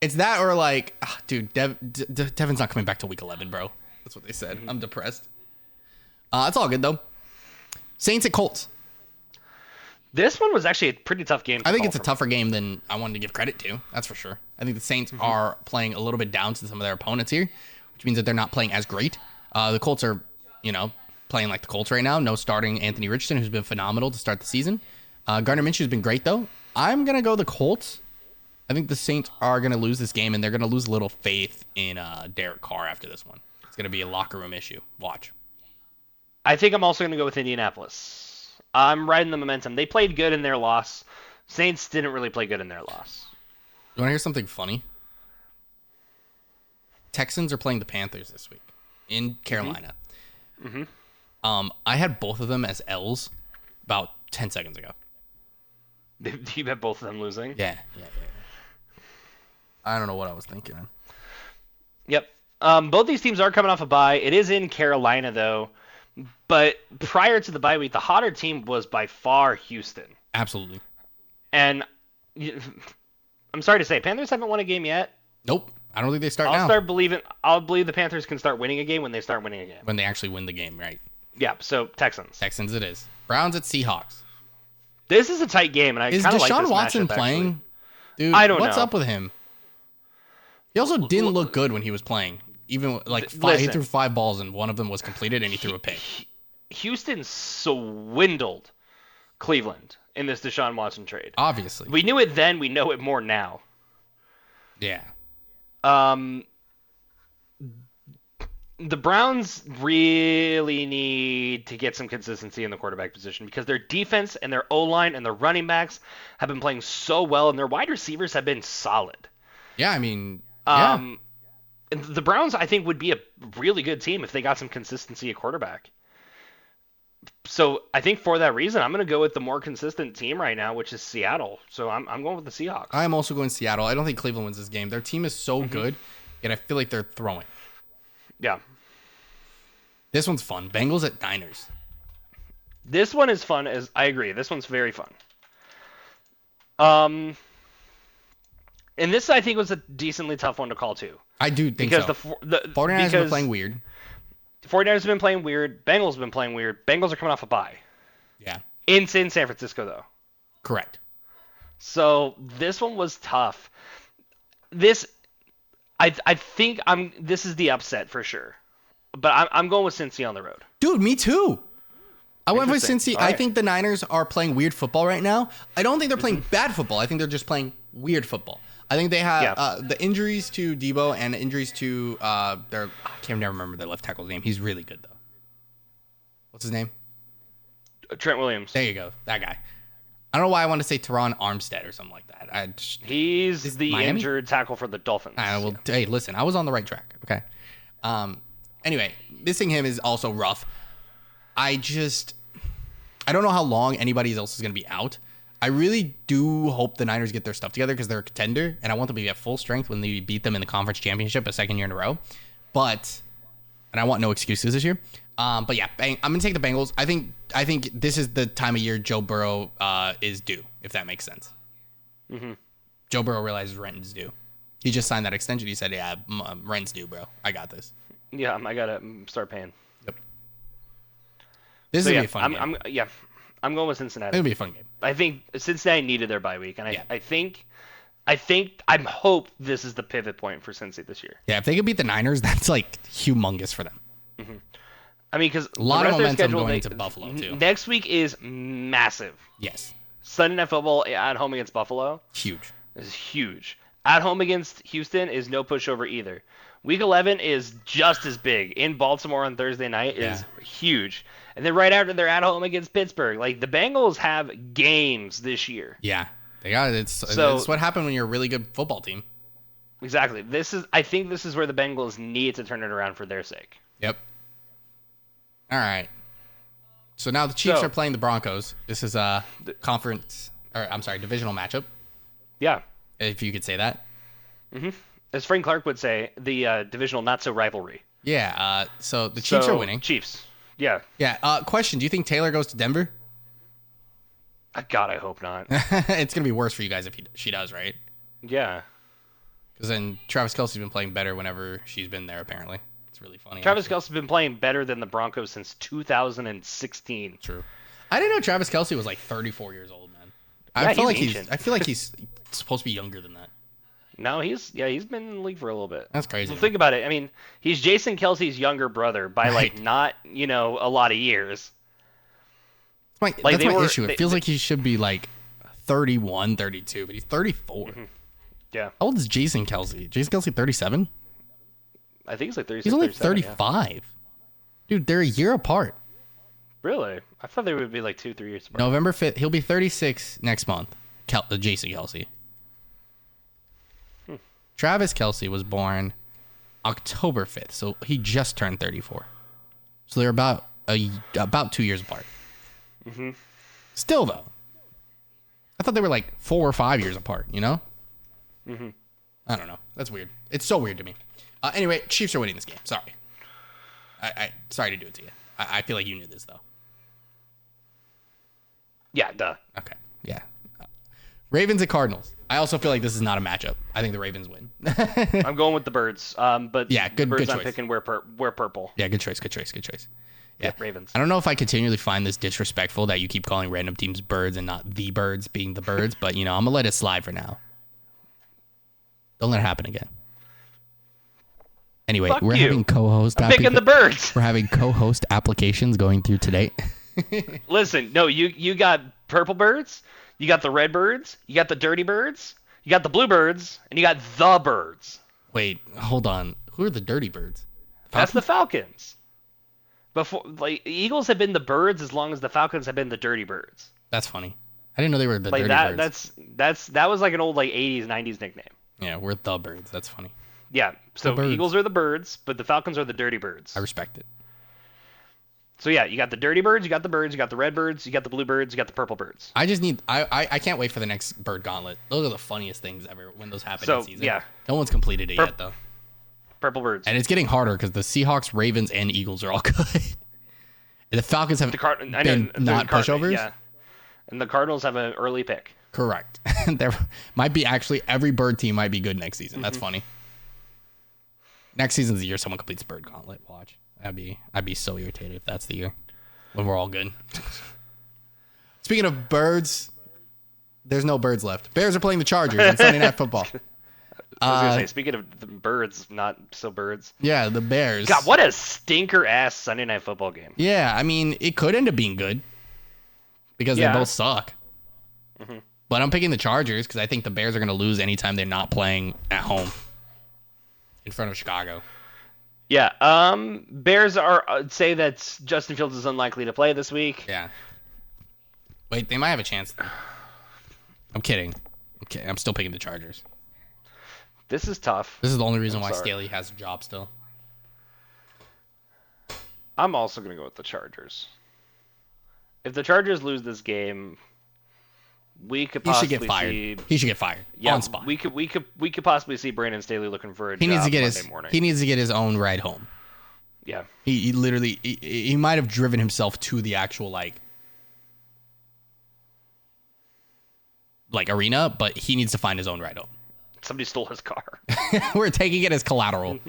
It's that or like, dude, Devin's not coming back till week 11, bro. That's what they said. I'm depressed. It's all good, though. Saints at Colts. This one was actually a pretty tough game. I think it's a tougher game than I wanted to give credit to. That's for sure. I think the Saints are playing a little bit down to some of their opponents here, which means that they're not playing as great. The Colts are, playing like the Colts right now. No starting Anthony Richardson, who's been phenomenal to start the season. Gardner Minshew's been great, though. I'm going to go the Colts. I think the Saints are going to lose this game, and they're going to lose a little faith in Derek Carr after this one. It's going to be a locker room issue. Watch. I think I'm also going to go with Indianapolis. I'm riding the momentum. They played good in their loss. Saints didn't really play good in their loss. You want to hear something funny? Texans are playing the Panthers this week in Carolina. I had both of them as L's about 10 seconds ago. You bet both of them losing? Yeah. I don't know what I was thinking. Yep. Both these teams are coming off a bye. It is in Carolina, though. But prior to the bye week, the hotter team was by far Houston. Absolutely. And I'm sorry to say, Panthers haven't won a game yet. Nope. I don't think they start now. I'll believe the Panthers can start winning a game when they start winning a game. When they actually win the game, right? Yeah, so Texans. Texans it is. Browns at Seahawks. This is a tight game, and I kind of like this Is Deshaun Watson matchup, playing? actually. Dude, I don't know. What's up with him? He also didn't look good when he was playing. Even like he Listen. threw 5 balls and one of them was completed and he threw a pick. Houston swindled Cleveland in this Deshaun Watson trade. Obviously. We knew it then. We know it more now. Yeah. The Browns really need to get some consistency in the quarterback position because their defense and their O-line and their running backs have been playing so well, and their wide receivers have been solid. Yeah, I mean, yeah. And the Browns, I think, would be a really good team if they got some consistency at quarterback. So I think for that reason, I'm going to go with the more consistent team right now, which is Seattle. So I'm going with the Seahawks. I'm also going Seattle. I don't think Cleveland wins this game. Their team is so good, yet I feel like they're throwing. Yeah. This one's fun. Bengals at Niners. This one is fun. I agree. This one's very fun. And this I think was a decently tough one to call too. I do think because so. The 49ers have been playing weird. 49ers have been playing weird. Bengals have been playing weird. Bengals are coming off a bye. Yeah. In San Francisco though. Correct. So this one was tough. I think this is the upset for sure. But I'm going with Cincy on the road. Dude, me too. I went with Cincy. Right. I think the Niners are playing weird football right now. I don't think they're playing bad football. I think they're just playing weird football. I think they have the injuries to Debo and injuries to I can't never remember their left tackle's name. He's really good though. What's his name? Trent Williams. There you go. That guy. I don't know why I want to say Teron Armstead or something like that. He's the Miami? Injured tackle for the Dolphins. Hey, listen, I was on the right track. Okay. Anyway, missing him is also rough. I don't know how long anybody else is going to be out. I really do hope the Niners get their stuff together because they're a contender, and I want them to be at full strength when they beat them in the conference championship a second year in a row. And I want no excuses this year. But yeah, I'm going to take the Bengals. I think this is the time of year Joe Burrow is due, if that makes sense. Mm-hmm. Joe Burrow realizes rent is due. He just signed that extension. He said, yeah, rent's due, bro. I got this. Yeah, I got to start paying. Yep. This is going to be a fun game. I'm going with Cincinnati. It'll be a fun game. I think Cincinnati needed their bye week, and Yeah. I hope this is the pivot point for Cincy this year. Yeah, if they could beat the Niners, that's like humongous for them. Mm-hmm. I mean, because a lot of momentum going into Buffalo too. Next week is massive. Yes. Sunday Night Football at home against Buffalo. Huge. This is huge. At home against Houston is no pushover either. Week 11 is just as big. In Baltimore on Thursday night is huge. And then right after they're at home against Pittsburgh. Like, the Bengals have games this year. Yeah. They got it. It's what happened when you're a really good football team. Exactly. I think this is where the Bengals need to turn it around for their sake. Yep. All right. So now the Chiefs are playing the Broncos. This is a divisional matchup. Yeah. If you could say that. Mm-hmm. As Frank Clark would say, the divisional not-so rivalry. Yeah, so the Chiefs are winning. Chiefs. Yeah. Yeah, question. Do you think Taylor goes to Denver? God, I hope not. It's going to be worse for you guys if she does, right? Yeah. Because then Travis Kelce's been playing better whenever she's been there, apparently. It's really funny. Travis Kelce's been playing better than the Broncos since 2016. True. I didn't know Travis Kelce was like 34 years old, man. Yeah, I feel like he's supposed to be younger than that. No, he's been in the league for a little bit. That's crazy. Well, think about it. I mean, he's Jason Kelce's younger brother by not a lot of years. That's my issue. It feels like he should be like 31, 32, but he's 34. Mm-hmm. Yeah. How old is Jason Kelce? Jason Kelce 37? I think he's like 36. He's only 35. Yeah. Dude, they're a year apart. Really? I thought they would be like 2-3 years apart. November 5th. He'll be 36 next month. Jason Kelce. Travis Kelce was born October 5th, so he just turned 34. So they're about 2 years apart. Mm-hmm. Still, though, I thought they were like 4 or 5 years apart, you know? Mm-hmm. I don't know. That's weird. It's so weird to me. Anyway, Chiefs are winning this game. Sorry. I sorry to do it to you. I feel like you knew this, though. Yeah, duh. Okay. Yeah. Ravens at Cardinals. I also feel like this is not a matchup. I think the Ravens win. I'm going with the Birds. But yeah, good Birds choice. I'm picking wear purple. Yeah, good choice. Yeah, Ravens. I don't know if I continually find this disrespectful that you keep calling random teams birds and not the Birds being the Birds, but I'm gonna let it slide for now. Don't let it happen again. Anyway, Fuck we're you. having co-host. I'm picking the birds. We're having co-host applications going through today. Listen, no, you got purple birds, you got the red birds, you got the dirty birds, you got the blue birds, and you got the birds. Wait, hold on. Who are the dirty birds? That's the Falcons. Before, like, Eagles have been the birds as long as the Falcons have been the dirty birds. That's funny. I didn't know they were the Like dirty birds. that was like an old like 80s 90s nickname. Yeah, we're the birds. That's funny. Yeah. So Eagles are the birds, but the Falcons are the dirty birds. I respect it. So yeah, you got the dirty birds, you got the birds, you got the red birds, you got the blue birds, you got the purple birds. I can't wait for the next bird gauntlet. Those are the funniest things ever when those happen in season. Yeah. No one's completed it yet though. Purple birds. And it's getting harder because the Seahawks, Ravens, and Eagles are all good. And the Falcons have been not pushovers. Yeah. And the Cardinals have an early pick. Correct. There might be actually every bird team might be good next season. That's funny. Next season's the year someone completes bird gauntlet. Watch. I'd be so irritated if that's the year when we're all good. Speaking of birds, there's no birds left. Bears are playing the Chargers on Sunday Night Football. I was gonna say, speaking of the birds, not so birds. Yeah, the Bears. God, what a stinker ass Sunday Night Football game. Yeah, I mean, it could end up being good because they both suck. But I'm picking the Chargers because I think the Bears are gonna lose anytime they're not playing at home in front of Chicago. Yeah, Bears I'd say that Justin Fields is unlikely to play this week. Yeah. Wait, they might have a chance. Though. I'm kidding. I'm still picking the Chargers. This is tough. This is the only reason why Staley has a job still. I'm also going to go with the Chargers. If the Chargers lose this game, we could possibly he should get fired. see... He should get fired on spot. We could possibly see Brandon Staley looking for a job Monday morning. He needs to get his own ride home. Yeah. He literally he might have driven himself to the actual like arena, but he needs to find his own ride home. Somebody stole his car. We're taking it as collateral.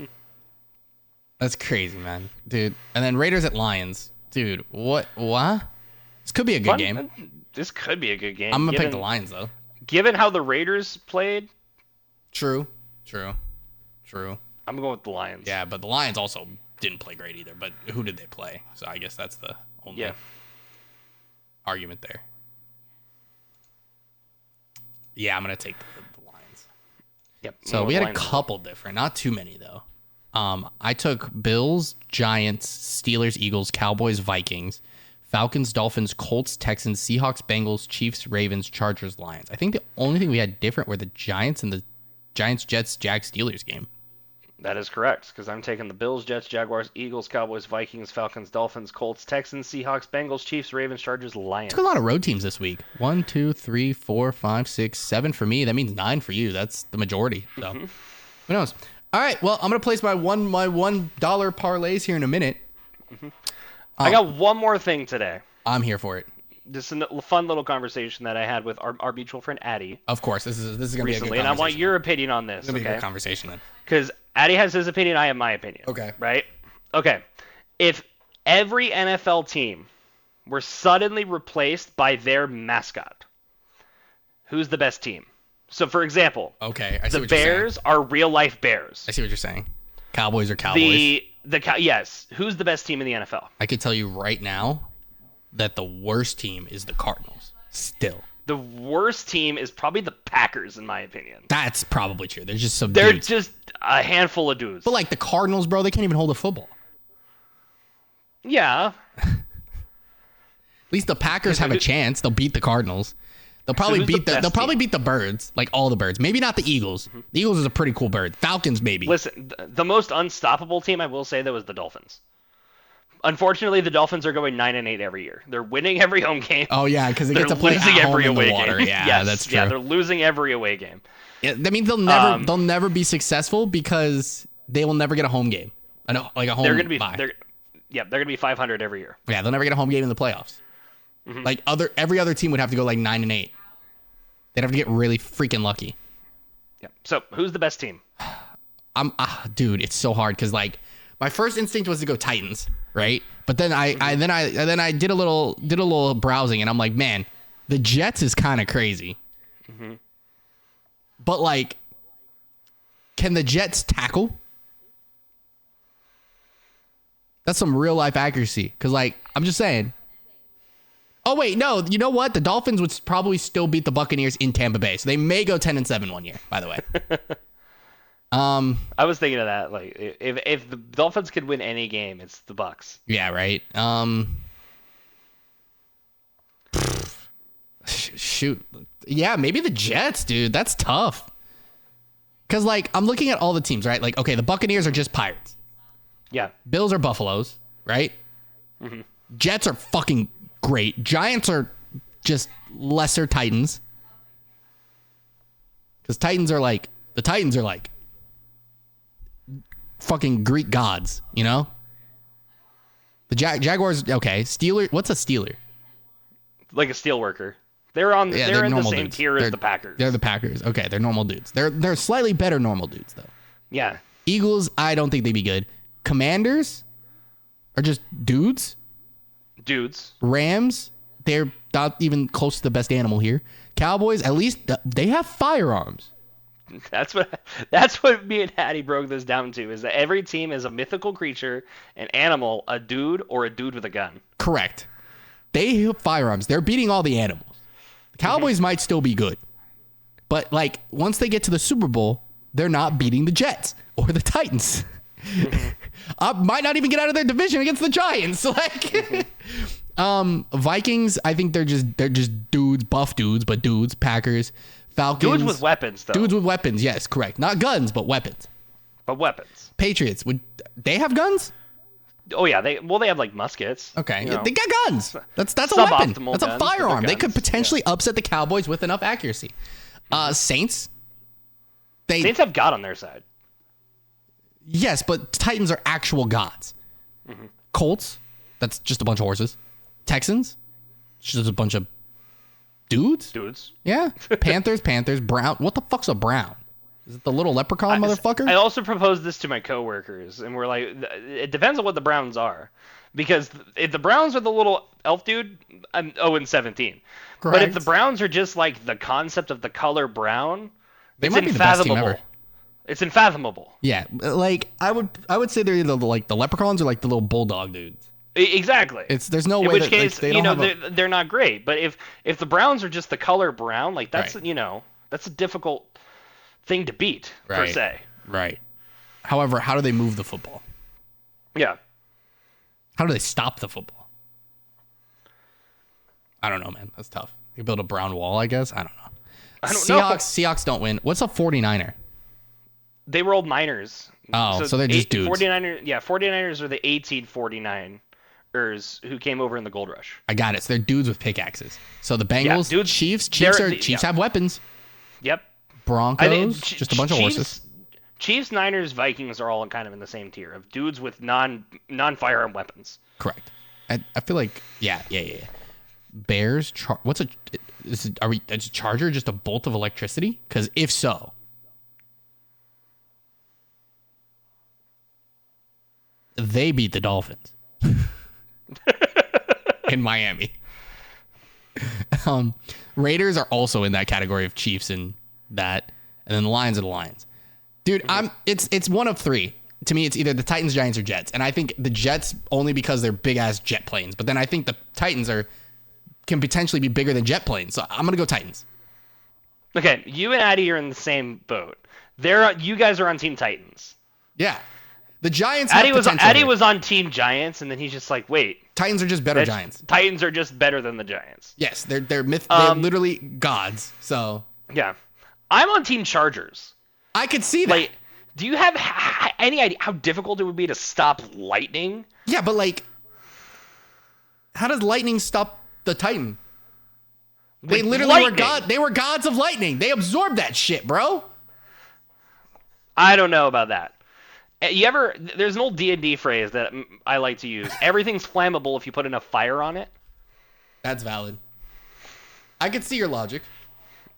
That's crazy, man. Dude. And then Raiders at Lions. Dude, what? This could be a good game. This could be a good game. I'm going to pick the Lions, though. Given how the Raiders played. True. I'm going with the Lions. Yeah, but the Lions also didn't play great either. But who did they play? So I guess that's the only argument there. Yeah, I'm going to take the Lions. Yep. So we had a couple different, not too many though. I took Bills, Giants, Steelers, Eagles, Cowboys, Vikings, Falcons, Dolphins, Colts, Texans, Seahawks, Bengals, Chiefs, Ravens, Chargers, Lions. I think the only thing we had different were the Giants and the Giants, Jets, Jags, Steelers game. That is correct, because I'm taking the Bills, Jets, Jaguars, Eagles, Cowboys, Vikings, Falcons, Dolphins, Colts, Texans, Seahawks, Bengals, Chiefs, Ravens, Chargers, Lions. Took a lot of road teams this week. 1, 2, 3, 4, 5, 6, 7 for me. That means 9 for you. That's the majority. So who knows? All right. Well, I'm gonna place my $1 parlays here in a minute. I got one more thing today. I'm here for it. This is a fun little conversation that I had with our mutual friend Addie. Of course, this is gonna be a good conversation. And I want your opinion on this. It's gonna be a good conversation then. Because Addie has his opinion, I have my opinion. Okay. Right? Okay. If every NFL team were suddenly replaced by their mascot, who's the best team? So, for example, okay, I see the what you're Bears are real-life Bears. I see what you're saying. Cowboys are Cowboys. Yes. Who's the best team in the NFL? I could tell you right now that the worst team is the Cardinals. Still. The worst team is probably the Packers, in my opinion. That's probably true. There's just some They're dudes. just a handful of dudes. But like the Cardinals, bro, they can't even hold a football. Yeah. At least the Packers have a chance. They'll beat the Cardinals. They'll probably beat the Birds, like all the Birds. Maybe not the Eagles. The Eagles is a pretty cool bird. Falcons, maybe. Listen, the most unstoppable team I will say though is the Dolphins. Unfortunately, the Dolphins are going 9-8 every year. They're winning every home game. Oh yeah, because they get to play at home in the water. Game. Yeah, yes, that's true. Yeah, they're losing every away game. Yeah, that means they'll never be successful because they will never get a home game. Like a home. They're gonna be bye. they're gonna be 500 every year. Yeah, they'll never get a home game in the playoffs. Like every other team would have to go like 9-8. They'd have to get really freaking lucky. Yeah. So who's the best team? Dude, it's so hard because like my first instinct was to go Titans, right? But then I did a little browsing and I'm like, man, the Jets is kind of crazy. But like, can the Jets tackle? That's some real life accuracy. Because, like, I'm just saying. Oh, wait, no. You know what? The Dolphins would probably still beat the Buccaneers in Tampa Bay. So they may go 10-7 one year, by the way. I was thinking of that. Like, if the Dolphins could win any game, it's the Bucs. Yeah, right. Shoot. Yeah, maybe the Jets, dude. That's tough. Because, like, I'm looking at all the teams, right? Like, okay, the Buccaneers are just Pirates. Yeah. Bills are Buffaloes, right? Mm-hmm. Jets are fucking great. Giants are just lesser Titans. Because the Titans are like fucking Greek gods, you know? The Jaguars, okay. Steeler, what's a Steeler? Like a steelworker. They're in the same dudes. tier as the Packers. They're the Packers. Okay, they're normal dudes. They're slightly better normal dudes, though. Yeah. Eagles, I don't think they'd be good. Commanders are just dudes. Rams, they're not even close to the best animal here. Cowboys, at least they have firearms. That's what me and Hattie broke this down to, is that every team is a mythical creature, an animal, a dude, or a dude with a gun. Correct. They have firearms. They're beating all the animals. The Cowboys might still be good. But, like, once they get to the Super Bowl, they're not beating the Jets or the Titans. Might not even get out of their division against the Giants. Like, Vikings, I think they're just dudes, buff dudes, but dudes. Packers, Falcons. Dudes with weapons, though. Dudes with weapons, yes, correct. Not guns, but weapons. Patriots, would they have guns? Oh yeah, they have like muskets. Okay, you know. they got guns. That's a weapon. That's a firearm. They could guns. potentially upset the Cowboys with enough accuracy. Saints. Saints have God on their side. Yes, but Titans are actual gods. Mm-hmm. Colts, that's just a bunch of horses. Texans, just a bunch of dudes. Yeah. Panthers. Brown. What the fuck's a brown? Is it the little leprechaun motherfucker? I also proposed this to my coworkers, and we're like, it depends on what the Browns are. Because if the Browns are the little elf dude, I'm 0-17. Correct. But if the Browns are just like the concept of the color brown, they might be the best team ever. It's unfathomable. Yeah, like I would say they're either like the leprechauns or like the little bulldog dudes. Exactly. There's no way. In which that, case, like, they're not great. But if the Browns are just the color brown, like that's right. That's a difficult thing to beat per se. Right. However, how do they move the football? Yeah. How do they stop the football? I don't know, man. That's tough. You build a brown wall, I guess. I don't know. Seahawks don't win. What's a 49er? They were old miners. Oh, so they're just dudes. 49ers are the 1849ers who came over in the Gold Rush. I got it. So they're dudes with pickaxes. So the Bengals, Chiefs have weapons. Yep. Broncos, just a bunch of horses. Chiefs, Niners, Vikings are all kind of in the same tier of dudes with non-firearm weapons. Correct. I feel like yeah. Bears, is a charger just a bolt of electricity? Because if so, they beat the Dolphins in Miami. Raiders are also in that category of Chiefs and that, and then the Lions are the Lions. Dude, it's one of three. To me, it's either the Titans, Giants, or Jets. And I think the Jets only because they're big-ass jet planes. But then I think the Titans can potentially be bigger than jet planes. So I'm going to go Titans. Okay, you and Addy are in the same boat. You guys are on Team Titans. Yeah. The Giants Addy was on Team Giants, and then he's just like, wait. Titans are just better Giants. Titans are just better than the Giants. Yes, they're literally gods. So yeah. I'm on Team Chargers. I could see that. Like, do you have any idea how difficult it would be to stop lightning? Yeah, but like, how does lightning stop the Titan? They literally were gods of lightning. They absorbed that shit, bro. I don't know about that. There's an old D&D phrase that I like to use. Everything's flammable if you put enough fire on it. That's valid. I could see your logic.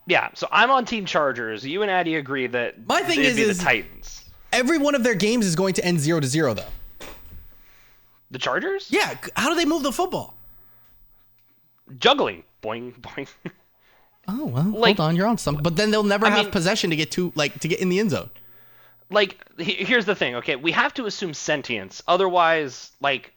Yeah, so I'm on Team Chargers. You and Addy agree that my thing is the Titans. Every one of their games is going to end 0-0, though. The Chargers? Yeah. How do they move the football? Juggling. Boing, boing. Oh, well, hold on. You're on something. But then they'll never have possession to get in the end zone. like here's the thing. Okay, we have to assume sentience. Otherwise, like,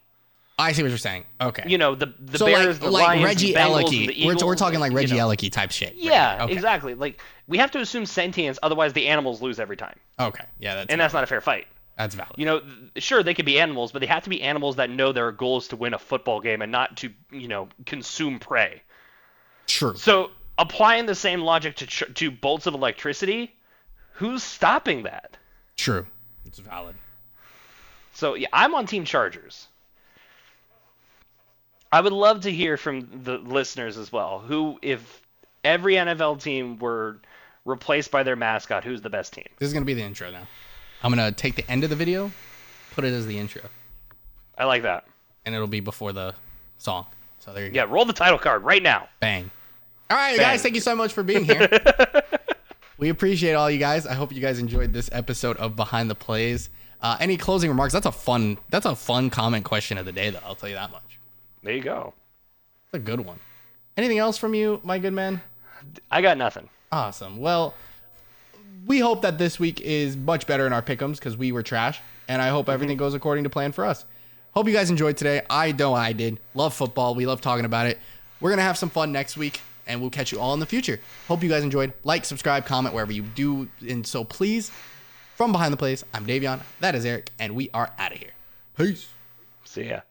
I see what you're saying. Okay. the So Bears, the Lions, Reggie the Bengals, Elicki. and the Eagles. We're talking like Reggie Elicki type shit. Right Yeah, here. Okay. exactly. Like we have to assume sentience. Otherwise, the animals lose every time. Okay. Yeah, That's not a fair fight. That's valid. Sure, they could be animals, but they have to be animals that know their goal is to win a football game and not to, consume prey. True. So, applying the same logic to bolts of electricity, who's stopping that? True. It's valid. So, yeah, I'm on Team Chargers. I would love to hear from the listeners as well. Who, if every NFL team were replaced by their mascot, who's the best team? This is going to be the intro now. I'm going to take the end of the video, put it as the intro. I like that. And it'll be before the song. So there you go. Yeah, roll the title card right now. Bang. All right, guys, thank you so much for being here. We appreciate all you guys. I hope you guys enjoyed this episode of Behind the Plays. Any closing remarks? That's a fun comment question of the day, though. I'll tell you that much. There you go. That's a good one. Anything else from you, my good man? I got nothing. Awesome. Well, we hope that this week is much better in our pick'ems because we were trash, and I hope everything goes according to plan for us. Hope you guys enjoyed today. I know I did. Love football. We love talking about it. We're going to have some fun next week, and we'll catch you all in the future. Hope you guys enjoyed. Like, subscribe, comment wherever you do, and so please. From Behind the Plays, I'm Davion. That is Eric, and we are out of here. Peace. See ya.